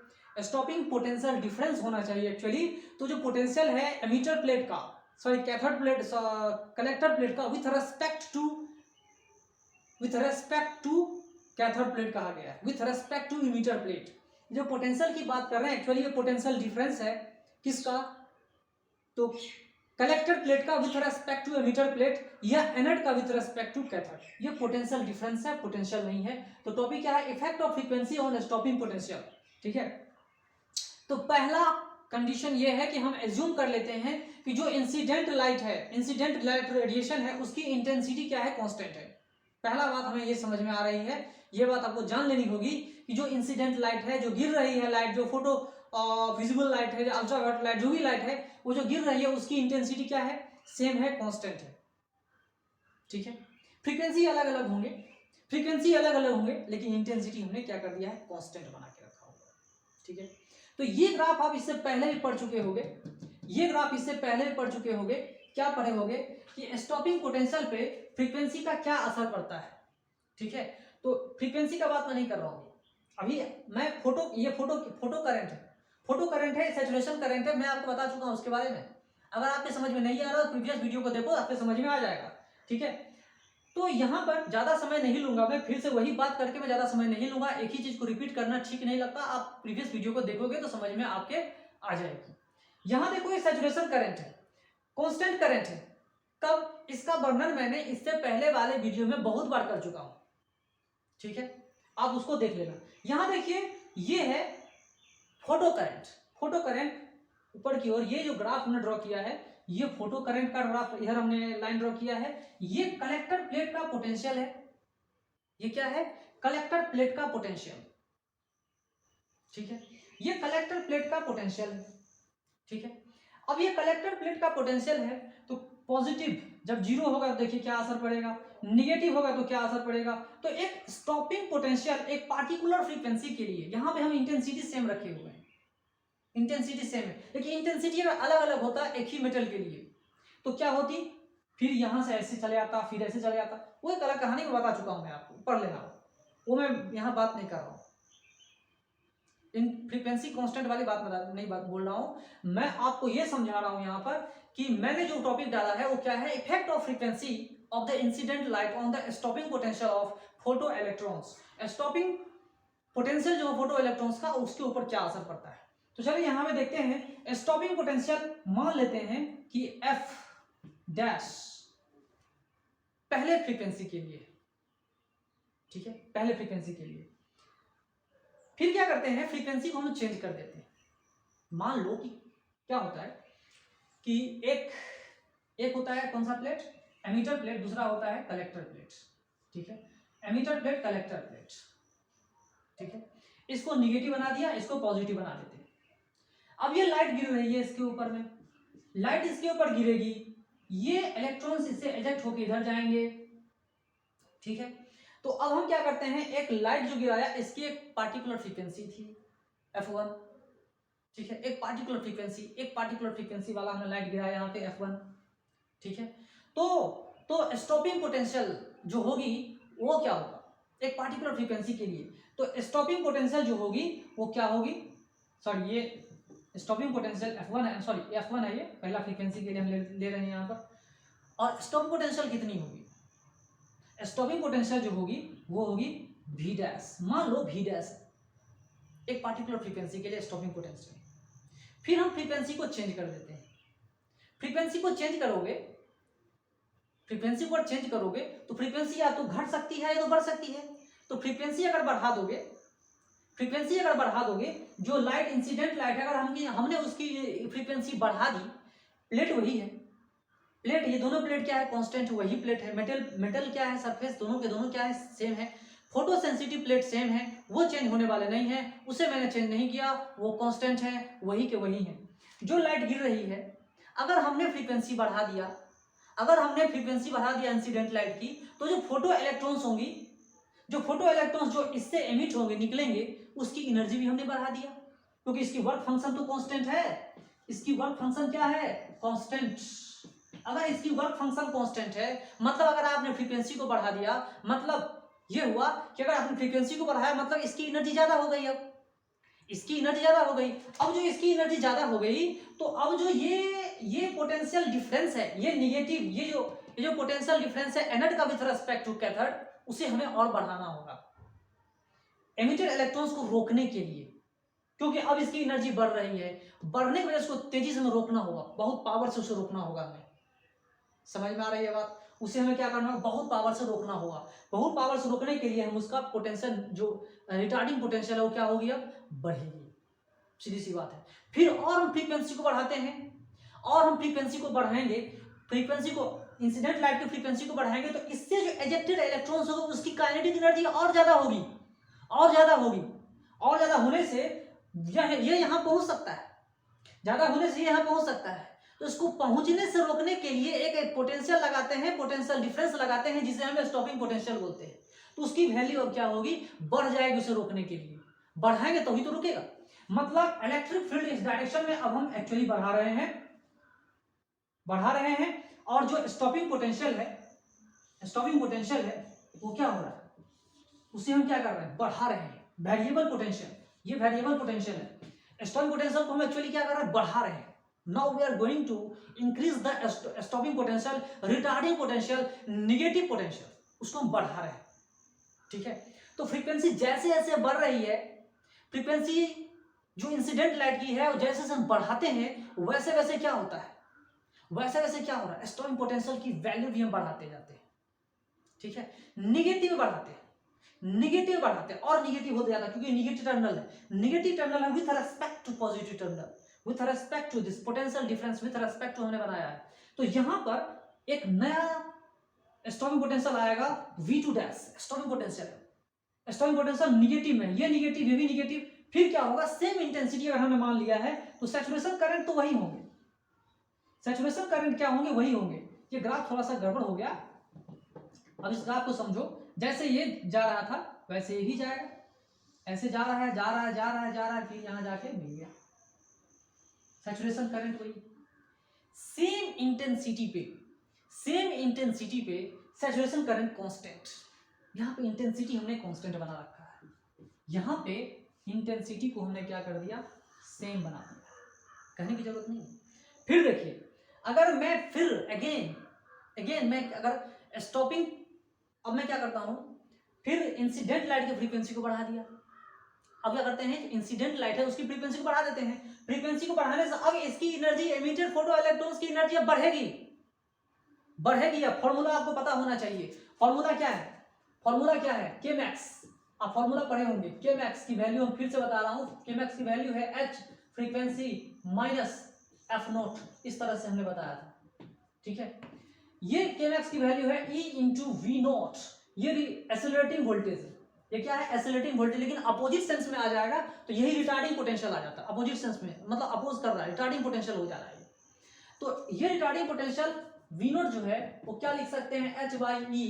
स्टॉपिंग पोटेंशियल डिफरेंस होना चाहिए एक्चुअली। तो जो पोटेंशियल है एमीटर प्लेट का, sorry cathode plate, collector plate का with respect to cathode plate कहा गया है, with respect to emitter plate. जो पोटेंशियल की बात कर रहे हैं एक्चुअली ये पोटेंशियल डिफरेंस है किसका, तो कलेक्टर प्लेट का with respect to emitter plate या एनोड का विथ रेस्पेक्ट टू कैथोड। ये पोटेंशियल डिफरेंस है, पोटेंशियल नहीं है। तो टॉपिक क्या है, effect of frequency on stopping potential, ठीक है। तो पहला कंडीशन ये है कि हम एज्यूम कर लेते हैं कि जो इंसिडेंट लाइट है, इंसिडेंट लाइट रेडिएशन है, उसकी इंटेंसिटी क्या है, कांस्टेंट है। पहला बात हमें ये समझ में आ रही है, ये बात आपको जान लेनी होगी कि जो इंसिडेंट लाइट है, जो गिर रही है लाइट, जो फोटो विजिबल लाइट है, अल्ट्रावायलेट लाइट, जो भी लाइट है, वो जो गिर रही है उसकी इंटेंसिटी क्या है, सेम है, कांस्टेंट है, ठीक है। फ्रीक्वेंसी अलग अलग होंगे, फ्रीक्वेंसी अलग अलग होंगे, लेकिन इंटेंसिटी हमने क्या कर दिया है, कांस्टेंट बना के रखा होगा, ठीक है। तो ये ग्राफ आप इससे पहले भी पढ़ चुके होंगे, ये ग्राफ इससे पहले भी पढ़ चुके होंगे। क्या पढ़े होंगे कि स्टॉपिंग पोटेंशियल पे फ्रीक्वेंसी का क्या असर पड़ता है, ठीक है। तो फ्रीक्वेंसी का बात मैं नहीं कर रहा हूँ अभी, मैं फोटो करंट है, फोटो करंट है, सैचुरेशन करंट है, मैं आपको बता चुका हूँ उसके बारे में। अगर आपके समझ में नहीं आ रहा तो प्रीवियस वीडियो को देखो, आपके समझ में आ जाएगा, ठीक है। तो यहाँ पर ज्यादा समय नहीं लूंगा मैं, फिर से वही बात करके मैं ज्यादा समय नहीं लूंगा, एक ही चीज को रिपीट करना ठीक नहीं लगता। आप प्रीवियस वीडियो को देखोगे तो समझ में आपके आ जाएगी। यहाँ देखो ये सैचुरेशन करंट है, कांस्टेंट करंट है। कब, इसका वर्णन मैंने इससे पहले वाले वीडियो में बहुत बार कर चुका हूं, ठीक है, आप उसको देख लेना। यहां देखिए ये है फोटो करंट, फोटो करंट ऊपर की ओर, ये जो ग्राफ हमने ड्रॉ किया है ये फोटो करंट का ग्राफ, इधर हमने लाइन ड्रॉ किया है। ये कलेक्टर प्लेट का पोटेंशियल है, ये क्या है, कलेक्टर प्लेट का पोटेंशियल, ठीक है। ये कलेक्टर प्लेट का पोटेंशियल है, ठीक है। अब ये कलेक्टर प्लेट का पोटेंशियल है, तो पॉजिटिव जब जीरो होगा तो देखिए क्या असर पड़ेगा, निगेटिव होगा तो क्या असर पड़ेगा। तो एक स्टॉपिंग पोटेंशियल एक पार्टिकुलर फ्रीक्वेंसी के लिए, यहां पे हम इंटेंसिटी सेम रखे हुए हैं, इंटेंसिटी सेम है, लेकिन इंटेंसिटी अलग अलग होता है एक ही मेटल के लिए। तो क्या होती, फिर यहां से ऐसे चले आता, फिर ऐसे चले आता, वो एक अलग कहानी में बता चुका हूं मैं आपको, पढ़ लेना, वो मैं यहां बात नहीं कर रहा हूं। इन फ्रीक्वेंसी कांस्टेंट वाली बात नहीं बोल रहा हूं मैं, आपको यह समझा रहा हूं यहां पर कि मैंने जो टॉपिक डाला है वो क्या है, effect of frequency of the incident light on the stopping potential of photo electrons. Stopping potential जो फोटो इलेक्ट्रॉन्स का, उसके ऊपर क्या असर पड़ता है। तो चलिए यहां पे देखते हैं, स्टॉपिंग पोटेंशियल मान लेते हैं कि एफ डैश पहले फ्रीक्वेंसी के लिए, ठीक है, पहले फ्रीक्वेंसी के लिए। फिर क्या करते हैं, फ्रीक्वेंसी को हम चेंज कर देते हैं। मान लो कि क्या होता है कि एक होता है कौन सा प्लेट, एमीटर प्लेट, दूसरा होता है कलेक्टर प्लेट, ठीक है, एमीटर प्लेट, कलेक्टर प्लेट, ठीक है। इसको निगेटिव बना दिया, इसको पॉजिटिव बना देते हैं। अब ये लाइट गिर रही है इसके ऊपर में, लाइट इसके ऊपर गिरेगी, ये इलेक्ट्रॉन्स इससे एजेक्ट होकर इधर जाएंगे, ठीक है। तो अब हम क्या करते हैं, एक लाइट जो गिराया इसकी एक पार्टिकुलर फ्रीक्वेंसी थी F1, ठीक है, एक पार्टिकुलर फ्रीक्वेंसी वाला हमने लाइट गिराया यहाँ पे F1, ठीक है। तो स्टॉपिंग पोटेंशियल जो होगी वो क्या होगा, एक पार्टिकुलर फ्रीक्वेंसी के लिए, तो स्टॉपिंग पोटेंशियल जो होगी वो क्या होगी, सॉरी ये स्टॉपिंग पोटेंशियल F1 है, सॉरी F1 है, ये पहला फ्रीक्वेंसी के लिए हम ले रहे हैं यहाँ पर। और स्टॉपिंग पोटेंशियल कितनी होगी, स्टॉपिंग पोटेंशियल जो होगी वो होगी V डैश, मान लो V डैश एक पार्टिकुलर फ्रीक्वेंसी के लिए स्टॉपिंग पोटेंशियल। फिर हम फ्रीक्वेंसी को चेंज कर देते हैं, फ्रीक्वेंसी को चेंज करोगे तो फ्रीक्वेंसी या तो घट सकती है या तो बढ़ सकती है। तो फ्रीक्वेंसी अगर बढ़ा दोगे, जो लाइट इंसिडेंट लाइट है, अगर हमने उसकी फ्रीक्वेंसी बढ़ा दी, प्लेट वही है, प्लेट, ये दोनों प्लेट क्या है, कांस्टेंट वही प्लेट है, मेटल क्या है, सरफेस दोनों के दोनों क्या है, सेम है, फोटो सेंसिटिव प्लेट सेम है, वो चेंज होने वाले नहीं है, उसे मैंने चेंज नहीं किया, वो कांस्टेंट है, वही के वही है। जो लाइट गिर रही है, अगर हमने फ्रीक्वेंसी बढ़ा दिया इंसिडेंट लाइट की, तो जो फोटो इलेक्ट्रॉन्स जो इससे एमिट होंगे, निकलेंगे, उसकी एनर्जी भी हमने बढ़ा दिया, क्योंकि इसकी वर्क फंक्शन तो कांस्टेंट है, इसकी वर्क फंक्शन क्या है, कांस्टेंट। अगर इसकी वर्क फंक्शन कांस्टेंट है, मतलब अगर आपने फ्रीक्वेंसी को बढ़ा दिया, मतलब ये हुआ कि अगर आपने फ्रीक्वेंसी को बढ़ाया, मतलब इसकी एनर्जी ज्यादा हो गई। अब इसकी एनर्जी ज्यादा हो गई, अब जो इसकी एनर्जी ज्यादा हो गई, तो अब जो ये पोटेंशियल डिफरेंस है, ये नेगेटिव, ये जो पोटेंशियल डिफरेंस है एनोड का विथ रिस्पेक्ट टू कैथोड, उसे हमें और बढ़ाना होगा एमिटेड इलेक्ट्रॉन्स को रोकने के लिए, क्योंकि अब इसकी एनर्जी बढ़ रही है, बढ़ने की वजह से उसको तेजी से हमें रोकना होगा, बहुत पावर से उसे रोकना होगा हमें। समझ में आ रही है बात, उसे हमें क्या करना होगा, बहुत पावर से रोकना होगा। बहुत पावर से रोकने के लिए हम उसका पोटेंशियल, जो रिटार्डिंग पोटेंशियल है, वो क्या होगी, अब बढ़ेगी, सीधी सी बात है। फिर और हम फ्रीक्वेंसी को बढ़ाते हैं, और हम फ्रीक्वेंसी को बढ़ाएंगे, फ्रीक्वेंसी को, इंसिडेंट लाइट की फ्रीक्वेंसी को बढ़ाएंगे, तो इससे जो एजेक्टेड इलेक्ट्रॉन्स होगा उसकी काइनेटिक एनर्जी और ज्यादा होगी, और ज्यादा होने से ये यहाँ पहुंच सकता है, ज्यादा होने से यहाँ पहुंच सकता है। तो इसको पहुंचने से रोकने के लिए एक पोटेंशियल लगाते हैं, पोटेंशियल डिफरेंस लगाते हैं, जिसे हम स्टॉपिंग पोटेंशियल बोलते हैं। तो उसकी वैल्यू अब क्या होगी, बढ़ जाएगी उसे रोकने के लिए, बढ़ाएंगे तभी तो रुकेगा। मतलब इलेक्ट्रिक फील्ड इस डायरेक्शन में अब हम एक्चुअली बढ़ा रहे हैं, और जो स्टॉपिंग पोटेंशियल है वो क्या हो रहा है, उसे हम क्या कर रहे हैं, बढ़ा रहे हैं, वेरिएबल पोटेंशियल, ये वेरिएबल पोटेंशियल है। स्टॉपिंग पोटेंशियल को हम एक्चुअली क्या कर रहे हैं, बढ़ा रहे हैं। Now we are going to increase the stopping potential, retarding potential, negative potential, उसको हम बढ़ा रहे हैं, ठीक है। तो फ्रीक्वेंसी जैसे जैसे बढ़ रही है, फ्रीक्वेंसी जो इंसिडेंट लाइट की है, जैसे जैसे हम बढ़ाते हैं, वैसे वैसे क्या होता है, क्या हो रहा है, स्टॉपिंग पोटेंशियल की वैल्यू भी हम बढ़ाते जाते हैं, ठीक है। नेगेटिव बढ़ाते और नेगेटिव होते जाता है, क्योंकि नेगेटिव टर्मिनल है with respect to positive terminal, with respect to this potential difference, with respect to हमने बनाया है। तो यहां पर एक नया स्टॉपिंग पोटेंशियल आएगा, V2 dash stopping potential negative में, ये निगेटिव, ये भी निगेटिव। फिर क्या होगा, सेम इंटेंसिटी अगर हमने मान लिया है, तो सैचुरेशन करंट तो वही होंगे, सैचुरेशन करंट क्या होंगे, वही होंगे। ये ग्राफ थोड़ा सा गड़बड़ हो गया, अब इस ग्राफ को समझो, जैसे ये जा रहा था वैसे ही जाएगा, ऐसे जा रहा है, फिर यहां जाके मिल गया, सैचुरेशन करंट वही, सेम इंटेंसिटी पे सैचुरेशन करंट कांस्टेंट। यहाँ पे इंटेंसिटी हमने कांस्टेंट बना रखा है, यहाँ पे इंटेंसिटी को हमने क्या कर दिया, सेम बना दिया, कहने की जरूरत नहीं। फिर देखिए, अगर मैं फिर अगेन मैं अगर स्टॉपिंग, अब मैं क्या करता हूं, फिर इंसिडेंट लाइट की फ्रीक्वेंसी को बढ़ा दिया। अब क्या करते हैं, इंसिडेंट लाइट है उसकी फ्रीक्वेंसी को बढ़ा देते हैं, फ्रीक्वेंसी को बढ़ाने से अब इसकी एनर्जी, एमिटेड फोटो इलेक्ट्रॉन्स की एनर्जी अब बढ़ेगी। अब फॉर्मूला आपको पता होना चाहिए, फॉर्मूला क्या है, Kmax। आप फॉर्मूला पढ़े होंगे, के मैक्स की वैल्यू हम फिर से बता रहा हूँ, के मैक्स की वैल्यू है H frequency minus F note, इस तरह से हमने बताया था, ठीक है। ये के मैक्स की वैल्यू है ई इंटू वी नोट, ये एक्सेलरेटिंग वोल्टेज है, ये क्या है एक्सेलरेटिंग वोल्टेज, लेकिन अपोजिट सेंस में आ जाएगा तो यही रिटार्डिंग पोटेंशियल आ जाता है, अपोजिट सेंस में मतलब अपोज कर रहा है, रिटार्डिंग पोटेंशियल हो जा रहा है। तो ये रिटार्डिंग पोटेंशियल वी नोट जो है वो क्या लिख सकते हैं, H by E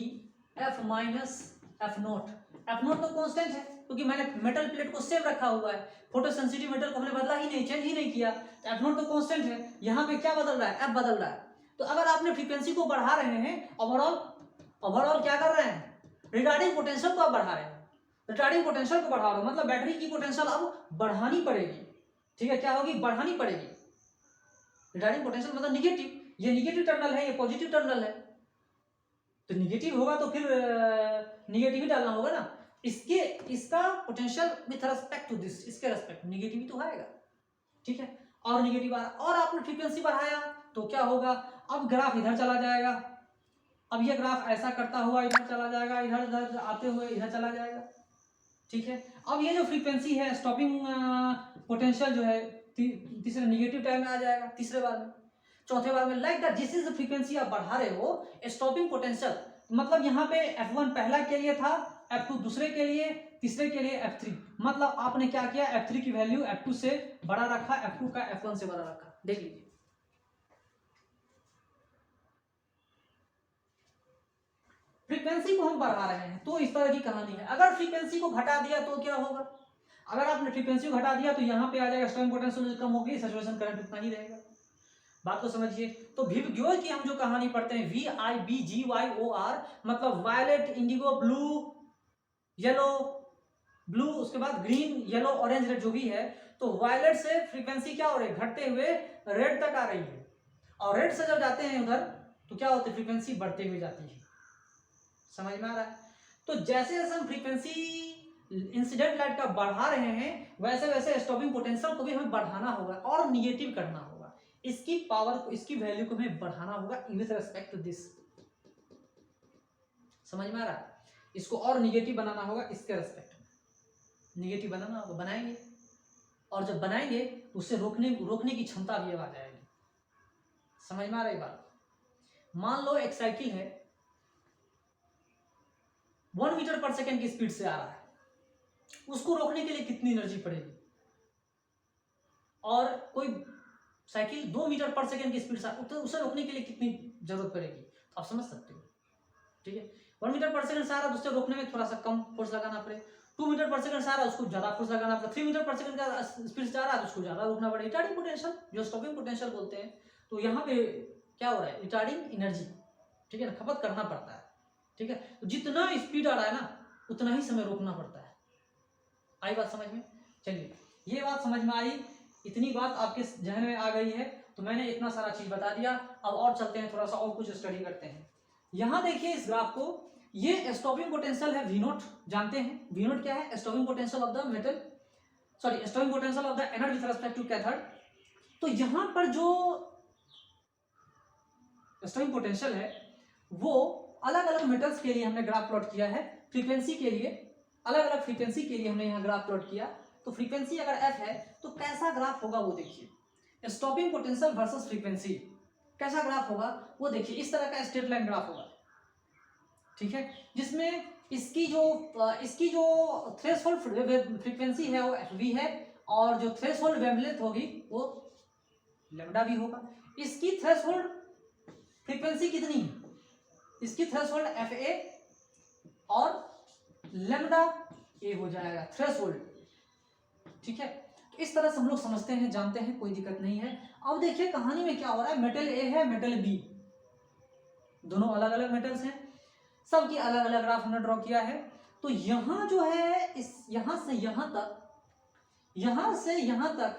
F minus F note. F note तो कांस्टेंट है क्योंकि मैंने मेटल प्लेट को सेम रखा हुआ है, फोटो सेंसिटिव मेटल को हमने बदला ही नहीं, चेंज ही नहीं किया, तो एफ नोट तो कांस्टेंट है। यहाँ पे क्या बदल रहा है, एफ बदल रहा है। तो अगर आपने फ्रीक्वेंसी को बढ़ा रहे हैं, ओवरऑल क्या कर रहे हैं, रिटार्डिंग पोटेंशियल को आप बढ़ा रहे हैं, रिटार्डिंग पोटेंशियल को बढ़ा रहे हो, मतलब बैटरी की पोटेंशियल अब बढ़ानी पड़ेगी, ठीक है, क्या होगी, बढ़ानी पड़ेगी। रिटार्डिंग पोटेंशियल मतलब निगेटिव, ये निगेटिव टर्मिनल है, ये पॉजिटिव टर्मिनल है, तो निगेटिव होगा तो फिर निगेटिव ही डालना होगा ना। इसका potential with respect to this, इसके रेस्पेक्ट निगेटिव तो आएगा, ठीक है। और निगेटिव आ, और आपने फ्रीक्वेंसी बढ़ाया तो क्या होगा, अब ग्राफ इधर चला जाएगा, अब ये ग्राफ ऐसा करता हुआ इधर चला जाएगा, इधर इधर आते हुए इधर चला जाएगा, ठीक है। अब ये जो फ्रीक्वेंसी है, स्टॉपिंग पोटेंशियल जो है तीसरे निगेटिव टाइम में आ जाएगा, तीसरे बार में, चौथे बार में, लाइक दैट। जिस जिस फ्रीक्वेंसी आप बढ़ा रहे हो, स्टॉपिंग पोटेंशियल मतलब यहाँ पे F1 पहला के लिए था, F2 दूसरे के लिए, तीसरे के लिए F3, मतलब आपने क्या किया, F3 की वैल्यू F2 से बड़ा रखा, F2 का F1 से बड़ा रखा, देख लीजिए। फ्रीक्वेंसी को हम बढ़ा रहे हैं तो इस तरह की कहानी है। अगर फ्रीक्वेंसी को घटा दिया तो क्या होगा, अगर आपने फ्रीक्वेंसी को घटा दिया तो यहाँ पे आ जाएगा स्टॉपिंग पोटेंशियल कम होगी, सैचुरेशन करंट उतना ही रहेगा। बात को समझिए। तो विबग्योर की हम जो कहानी पढ़ते हैं, VIBGYOR मतलब violet, indigo, blue, yellow, blue, उसके बाद ग्रीन, येलो, ऑरेंज, रेड जो भी है, तो वायलेट से फ्रीक्वेंसी क्या हो रही है, घटते हुए रेड तक आ रही है, और रेड से जब जाते हैं उधर तो क्या होती है, फ्रीक्वेंसी बढ़ते हुए जाती है। समझ में आ रहा है। तो जैसे जैसे हम फ्रीक्वेंसी इंसिडेंट लाइट का बढ़ा रहे हैं, वैसे वैसे स्टॉपिंग पोटेंशियल को भी हमें बढ़ाना होगा और निगेटिव करना होगा, इसकी पावर को, इसकी वैल्यू को हमें बढ़ाना होगा विद रिस्पेक्ट टू दिस। समझ में आ रहा है। इसको और निगेटिव बनाना होगा, इसके रिस्पेक्ट में निगेटिव बनाना होगा, बनाएंगे, और जब बनाएंगे उससे रोकने की क्षमता भी आ जाएगी। समझ में आ रही बात। मान लो एक साइकिल है, 1 मीटर पर सेकेंड की स्पीड से आ रहा है, उसको रोकने के लिए कितनी एनर्जी पड़ेगी, और कोई साइकिल 2 मीटर पर सेकेंड की स्पीड से, तो उसे रोकने के लिए कितनी जरूरत पड़ेगी, तो आप समझ सकते हो, ठीक है। 1 मीटर पर सेकंड से आ रहा है, उससे रोकने में थोड़ा सा कम फोर्स लगाना पड़े, 2 मीटर पर सेकंड से आ रहा है, उसको ज्यादा फोर्स लगाना पड़े, 3 मीटर पर सेकंड का स्पीड से आ रहा है तो उसको ज्यादा रोकना पड़े। रिटार्डिंग पोटेंशियल जो स्टॉपिंग पोटेंशियल बोलते हैं, तो यहाँ पे क्या हो रहा है, रिटार्डिंग एनर्जी, ठीक है ना, खपत करना पड़ता है, ठीक है। तो जितना स्पीड आ रहा है ना, उतना ही समय रोकना पड़ता है। आई बात समझ में। चलिए, ये बात समझ में आई, इतनी बात आपके जहन में आ गई है, तो मैंने इतना सारा चीज बता दिया। अब और चलते हैं, थोड़ा सा और कुछ स्टडी करते हैं। यहाँ देखिए इस ग्राफ को, ये स्टॉपिंग पोटेंशियल है, वी नोट जानते हैं, वी नोट क्या है, stopping potential of the metal, sorry stopping potential of the anode with respect to cathode. तो यहाँ पर जो स्टॉपिंग पोटेंशियल है वो अलग अलग मेटल्स के लिए हमने ग्राफ प्लॉट किया है, फ्रीक्वेंसी के लिए, अलग अलग फ्रीक्वेंसी के लिए हमने यहाँ ग्राफ प्लॉट किया। तो फ्रीक्वेंसी अगर f है तो कैसा ग्राफ होगा वो देखिए, स्टॉपिंग पोटेंशियल वर्सेस फ्रीक्वेंसी कैसा ग्राफ होगा वो देखिए, इस तरह का स्ट्रेट लाइन ग्राफ होगा, ठीक है, जिसमें इसकी जो थ्रेशोल्ड फ्रीक्वेंसी है वो fv है, और जो थ्रेशोल्ड वेवलेंथ होगी वो लैम्डा भी होगा। इसकी थ्रेशोल्ड फ्रीक्वेंसी कितनी है, इसकी थ्रेशोल्ड fa और लैम्डा ए हो जाएगा थ्रेशोल्ड, ठीक है। तो इस तरह से हम लोग समझते हैं, जानते हैं, कोई दिक्कत नहीं है। अब देखिए कहानी में क्या हो रहा है, मेटल ए है, मेटल बी, दोनों अलग अलग मेटल्स हैं, सबकी अलग अलग ग्राफ हमने ड्रॉ किया है। तो यहाँ जो है, इस यहाँ से यहाँ तक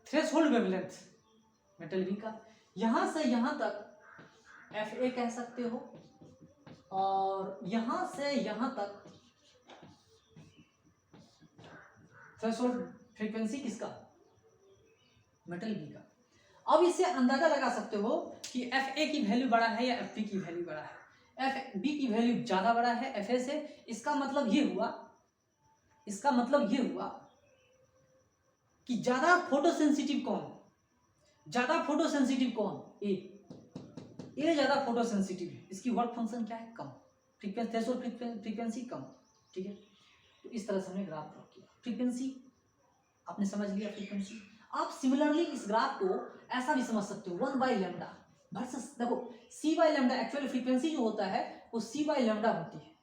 थ्रेशोल्ड वेवलेंथ मेटल बी का, यहाँ से यहाँ तक fa कह सकते हो, और यहाँ से यहाँ तक थ्रेशोल्ड फ्रीक्वेंसी किसका, मेटल बी का। अब इससे अंदाजा लगा सकते हो कि fa की वैल्यू बड़ा है या fp की वैल्यू बड़ा है। एफ बी की वैल्यू ज्यादा बड़ा है एफ ए से। इसका मतलब ये हुआ कि ज्यादा फोटोसेंसिटिव कौन, ए ज्यादा फोटोसेंसिटिव है। इसकी वर्क फंक्शन क्या है, कम, फ्रीक्वेंसी कम। ठीक है, तो इस तरह से हमने ग्राफ ड्रॉ किया। फ्रीक्वेंसी आपने समझ लिया। फ्रीक्वेंसी आप सिमिलरली इस ग्राफ को ऐसा भी समझ सकते हो, 1/λ वर्सेस, देखो c/λ एक्चुअली फ्रीक्वेंसी जो होता है वो c/λ होती है।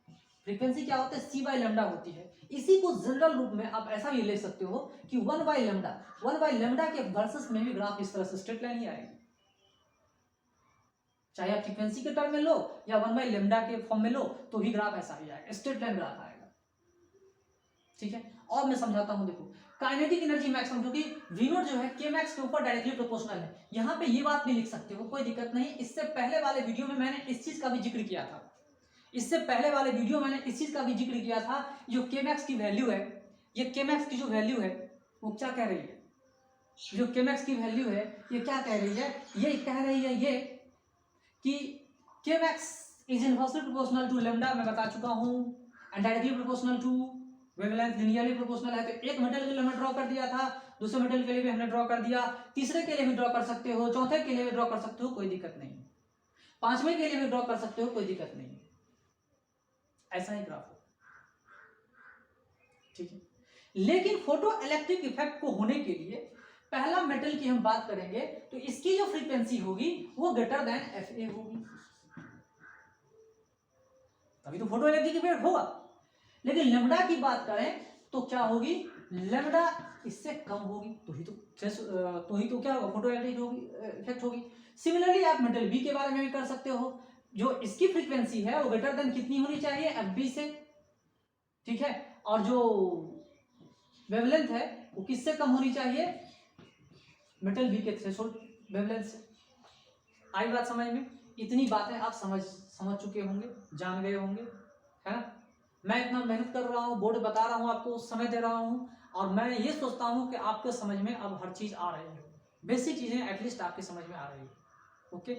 फ्रीक्वेंसी क्या होता है, c/λ होती है। इसी को जनरल रूप में आप ऐसा भी ले सकते हो कि 1/λ के वर्सेस में भी ग्राफ इस तरह से स्ट्रेट लाइन ही आएगी। चाहे आप फ्रीक्वेंसी के टर्म में लो या 1/λ के फॉर्म में लो तो भी ग्राफ ऐसा ही आएगा, स्ट्रेट लाइन ग्राफ आएगा। ठीक है, और मैं समझाता हूं। देखो काइनेटिक एनर्जी मैक्सिमम, क्योंकि वी नॉट जो है के मैक्स के ऊपर डायरेक्टली प्रोपोर्शनल है। यहाँ पे ये बात भी लिख सकते हो, कोई दिक्कत नहीं। इससे पहले वाले वीडियो में मैंने इस चीज का भी जिक्र किया था, जो के मैक्स की वैल्यू है, ये के मैक्स की जो वैल्यू है वो क्या कह रही है, जो के मैक्स की वैल्यू है ये क्या कह रही है, ये कह रही है ये कि K max is inversely proportional to lambda, मैं बता चुका हूँ, and directly proportional to wavelength, linearly proportional है। तो एक मेटल के लिए हमने ड्रॉ कर दिया था, दूसरे मेटल के लिए भी हमने ड्रॉ कर दिया, तीसरे के लिए भी ड्रॉ कर सकते हो, चौथे के लिए भी ड्रॉ कर सकते हो, कोई दिक्कत नहीं, पांचवें के लिए भी ड्रॉ कर सकते हो, कोई दिक्कत नहीं। ऐसा ही ग्राफ हो, ठीक है। लेकिन फोटो इलेक्ट्रिक इफेक्ट को होने के लिए पहला मेटल की हम बात करेंगे तो इसकी जो फ्रीक्वेंसी होगी वो ग्रेटर देन एफ ए होगी, तभी तो फोटो इलेक्ट्रिक इफेक्ट होगा। लेकिन लैम्डा की बात करें तो क्या होगी, लैम्डा इससे कम होगी, तो ही तो क्या होगा, फोटो इलेक्ट्रिक इफेक्ट होगी। सिमिलरली आप मेटल बी के बारे में भी कर सकते हो, जो इसकी फ्रीक्वेंसी है वो ग्रेटर देन कितनी होनी चाहिए, एफ बी से, ठीक है, और जो वेवलेंथ है वो किससे कम होनी चाहिए, मेटल बी के थ्रेशोल्ड वेवलेंथ से। आई बात समझ में? इतनी बातें आप समझ चुके होंगे, जान गए होंगे, है ना। मैं इतना मेहनत कर रहा हूँ, बोर्ड बता रहा हूँ आपको, समय दे रहा हूँ, और मैं ये सोचता हूँ कि आपके समझ में अब हर चीज आ रही है, बेसिक चीजें एटलीस्ट आपके समझ में आ रही है। ओके,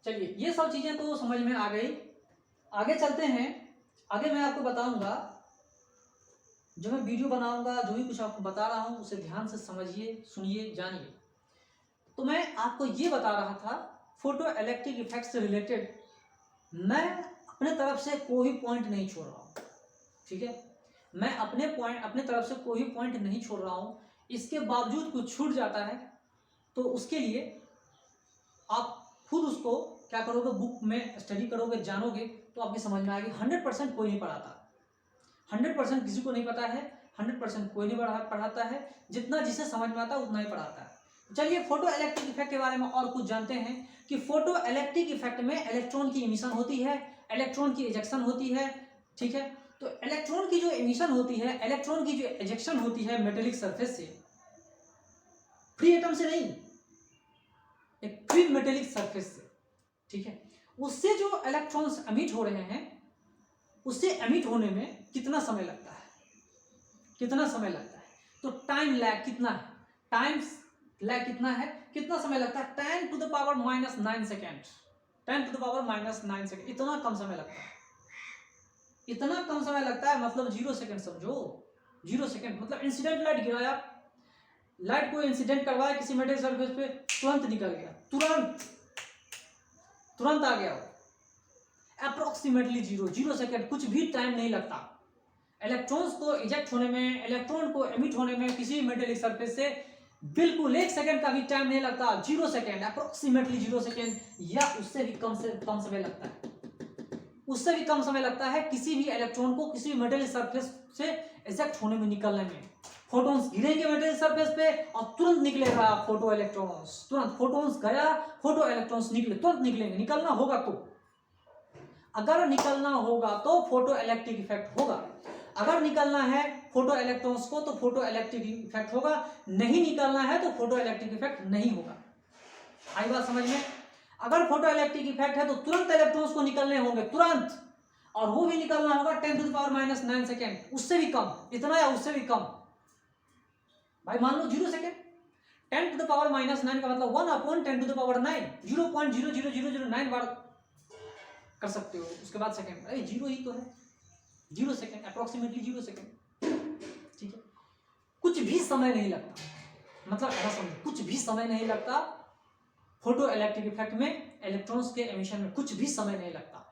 चलिए ये सब चीजें तो समझ में आ गई। आगे चलते हैं। आगे मैं आपको बताऊंगा, जो मैं वीडियो बनाऊंगा, जो भी कुछ आपको बता रहा हूं उसे ध्यान से समझिए, सुनिए, जानिए। तो मैं आपको ये बता रहा था फोटो इलेक्ट्रिक इफेक्ट से रिलेटेड मैं अपने तरफ से कोई पॉइंट नहीं छोड़ रहा हूं, ठीक है। मैं अपने तरफ से कोई पॉइंट नहीं छोड़ रहा हूं। इसके बावजूद कुछ छूट जाता है तो उसके लिए आप खुद उसको क्या करोगे, बुक में स्टडी करोगे, जानोगे तो आपकी समझ में आएगी। 100% कोई नहीं पढ़ाता, 100% किसी को नहीं पता है, 100% कोई नहीं पढ़ाता है, जितना जिसे समझ में आता है उतना ही पढ़ाता है। चलिए फोटो इलेक्ट्रिक इफेक्ट के बारे में और कुछ जानते हैं कि फोटो इलेक्ट्रिक इफेक्ट में इलेक्ट्रॉन की इमिशन होती है, इलेक्ट्रॉन की इजेक्शन होती है, ठीक है। तो इलेक्ट्रॉन की जो इमिशन होती है, इलेक्ट्रॉन की जो इजेक्शन होती है मेटेलिक सरफेस से, फ्री एटम से नहीं, एक फ्री मेटेलिक सरफेस से, ठीक है। उससे जो इलेक्ट्रॉन्स एमिट हो रहे हैं, उससे एमिट होने में कितना समय लगता है, तो टाइम लैग कितना है, कितना समय लगता है, 10 to the power -9 second, 10 to the power -9 second, इतना कम समय लगता है, मतलब 0 सेकेंड समझो, 0 सेकेंड मतलब इंसिडेंट लाइट गिराया, लाइट को इंसिडेंट करवाया किसी मेटल सरफेस पे, तुरंत निकल गया, तुरंत आ गया, अप्रोक्सीमेटली 0 सेकेंड, कुछ भी टाइम नहीं लगता। इलेक्ट्रॉन्स को इजेक्ट होने में, इलेक्ट्रॉन को एमिट होने में किसी मेटेलिक सरफेस से बिल्कुल 1 सेकेंड का भी टाइम नहीं लगता, 0 सेकेंड, अप्रोक्सीमेटली 0 सेकेंड, या उससे भी कम समय लगता है, उससे भी कम समय लगता है किसी भी इलेक्ट्रॉन को किसी भी मेटेलिक सरफेस से इजेक्ट होने में, निकलने में। फोटॉन्स गिरेंगे मेटेलिक सरफेस पे और तुरंत निकलेगा फोटो इलेक्ट्रॉन्स, तुरंत फोटॉन्स गया, फोटो इलेक्ट्रॉन्स निकले, तुरंत निकलेंगे, निकलना होगा तो, अगर निकलना होगा तो फोटो इलेक्ट्रिक इफेक्ट होगा, अगर निकलना है फोटो इलेक्ट्रॉन्स को तो फोटो इलेक्ट्रिक इफेक्ट होगा, नहीं निकलना है तो फोटो इलेक्ट्रिक इफेक्ट नहीं होगा। आई बात समझ में? अगर फोटो इलेक्ट्रिक इफेक्ट है तो तुरंत इलेक्ट्रॉन्स को निकलने होंगे, तुरंत, और वो भी निकलना होगा 10 to the power -9 सेकेंड, उससे भी कम, इतना या उससे भी कम, भाई मान लो 0 सेकेंड, 10⁻⁻9 का मतलब 1/10⁻9, 0.00009 बार कर सकते हो, उसके बाद सेकेंड, अरे 0 ही तो है, 0 सेकेंड, अप्रोक्सीमेटली 0 सेकेंड, ठीक है। कुछ भी समय नहीं लगता, मतलब ऐसा समझो, कुछ भी समय नहीं लगता फोटो इलेक्ट्रिक इफेक्ट में, इलेक्ट्रॉन्स के एमिशन में कुछ भी समय नहीं लगता,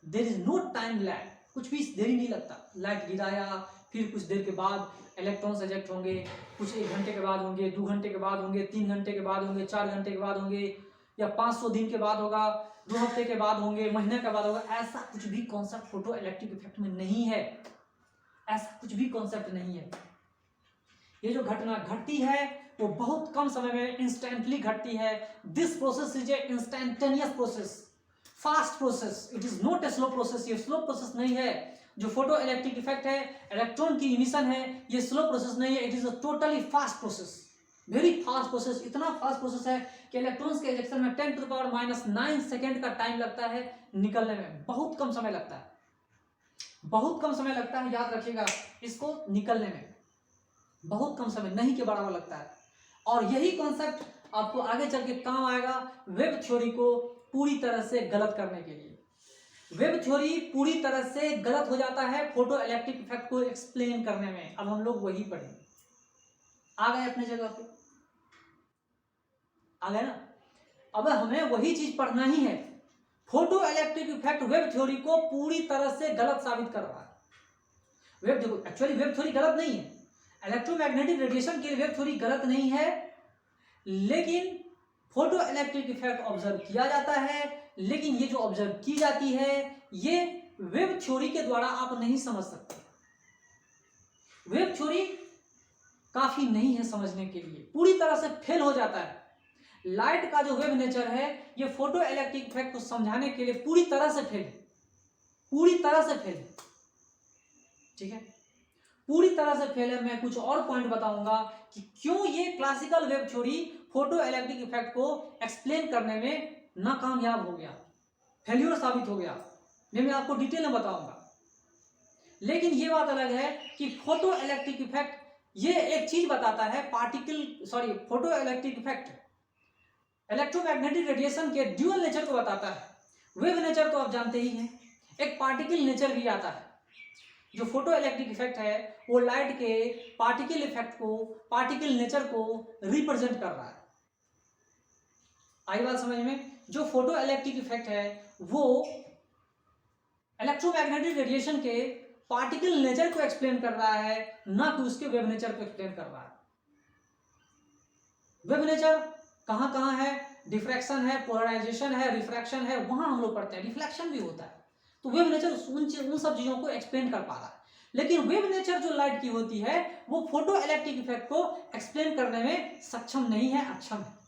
there is no time lag, कुछ भी देरी नहीं लगता। लाइट गिराया, फिर कुछ देर के बाद इलेक्ट्रॉन्स इजेक्ट होंगे, कुछ 1 घंटे के बाद होंगे, 2 घंटे के बाद होंगे, 3 घंटे के बाद होंगे, 4 घंटे के बाद होंगे, या 500 दिन के बाद होगा, 2 हफ्ते के बाद होंगे, महीने के बाद होगा, ऐसा कुछ भी कॉन्सेप्ट फोटो इलेक्ट्रिक इफेक्ट में नहीं है, ऐसा कुछ भी कॉन्सेप्ट नहीं है। ये जो घटना घटती है वो बहुत कम समय में इंस्टेंटली घटती है। This process is a instantaneous process, fast process, it is not a slow process. ये स्लो प्रोसेस नहीं है। जो फोटो इलेक्ट्रिक इफेक्ट है, इलेक्ट्रॉन की इमिशन है, ये स्लो प्रोसेस नहीं है, it is a totally fast process, very fast process. इतना फास्ट प्रोसेस है कि इलेक्ट्रॉन्स के इजेक्शन में 10⁻⁹ सेकेंड का टाइम लगता है निकलने में, बहुत कम समय लगता है, बहुत कम समय लगता है, याद रखिएगा इसको, निकलने में बहुत कम समय, नहीं के बराबर लगता है। और यही कॉन्सेप्ट आपको आगे चल के काम आएगा वेब थ्योरी को पूरी तरह से गलत करने के लिए। वेब थ्योरी पूरी तरह से गलत हो जाता है फोटो इलेक्ट्रिक इफेक्ट को एक्सप्लेन करने में। अब हम लोग वही पढ़ेंगे, आ गए अपने जगह पे, आ गए ना। अब हमें वही चीज पढ़ना ही है। Photo electric effect web theory को पूरी तरह से गलत साबित कर रहा है। वेब देखो, एक्चुअली वेब थ्योरी गलत नहीं है, इलेक्ट्रोमैग्नेटिक रेडिएशन के वेब थ्योरी गलत नहीं है, लेकिन फोटो इलेक्ट्रिक इफेक्ट ऑब्जर्व किया जाता है, लेकिन ये जो ऑब्जर्व की जाती है ये वेब थ्योरी के द्वारा आप नहीं समझ सकते। वेब थ्योरी काफी नहीं है समझने के लिए, पूरी तरह से फेल हो जाता है। लाइट का जो वेव नेचर है ये फोटो इलेक्ट्रिक इफेक्ट को समझाने के लिए पूरी तरह से फेल, पूरी तरह से फेल, ठीक है, पूरी तरह से फेल है। मैं कुछ और पॉइंट बताऊंगा कि क्यों ये classical web theory photo electric effect को एक्सप्लेन करने में नाकामयाब हो गया, फेल्यूर साबित हो गया, ये मैं आपको डिटेल में बताऊंगा। लेकिन ये बात अलग है कि फोटो इलेक्ट्रिक इफेक्ट ये एक चीज बताता है, photo electric effect electromagnetic radiation के ड्यूअल नेचर को बताता है। वेव नेचर तो आप जानते ही हैं, एक पार्टिकल नेचर भी आता है। जो फोटो इलेक्ट्रिक इफेक्ट है वो लाइट के पार्टिकल इफेक्ट को, पार्टिकल नेचर को रिप्रेजेंट कर रहा है। आई बात समझ में? जो फोटो इलेक्ट्रिक इफेक्ट है वो इलेक्ट्रोमैग्नेटिक रेडिएशन के पार्टिकल नेचर को एक्सप्लेन कर रहा है, ना कि उसके वेव नेचर को एक्सप्लेन कर रहा है। वेव नेचर कहाँ कहाँ है? डिफ्रैक्शन है, पोलराइजेशन है, रिफ्रैक्शन है, वहां हम लोग पढ़ते हैं, रिफ्लेक्शन भी होता है। तो वेव नेचर उन सब चीजों को एक्सप्लेन कर पा रहा है। लेकिन वेव नेचर जो लाइट की होती है वो फोटो इलेक्ट्रिक इफेक्ट को एक्सप्लेन करने में सक्षम नहीं है, अक्षम है,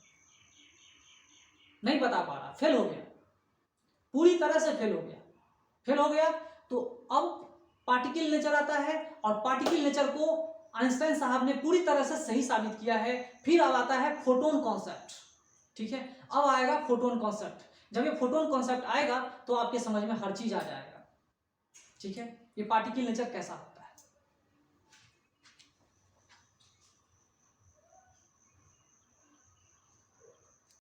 नहीं बता पा रहा, फेल हो गया, पूरी तरह से फेल हो गया। फेल हो गया तो अब पार्टिकल नेचर आता है, और पार्टिकल नेचर को आइंस्टाइन साहब ने पूरी तरह से सही साबित किया है। फिर अब आता है फोटोन कॉन्सेप्ट, ठीक है, अब आएगा फोटोन कॉन्सेप्ट। जब ये फोटोन कॉन्सेप्ट आएगा तो आपके समझ में हर चीज आ जाएगा, ठीक है। ये पार्टिकल नेचर कैसा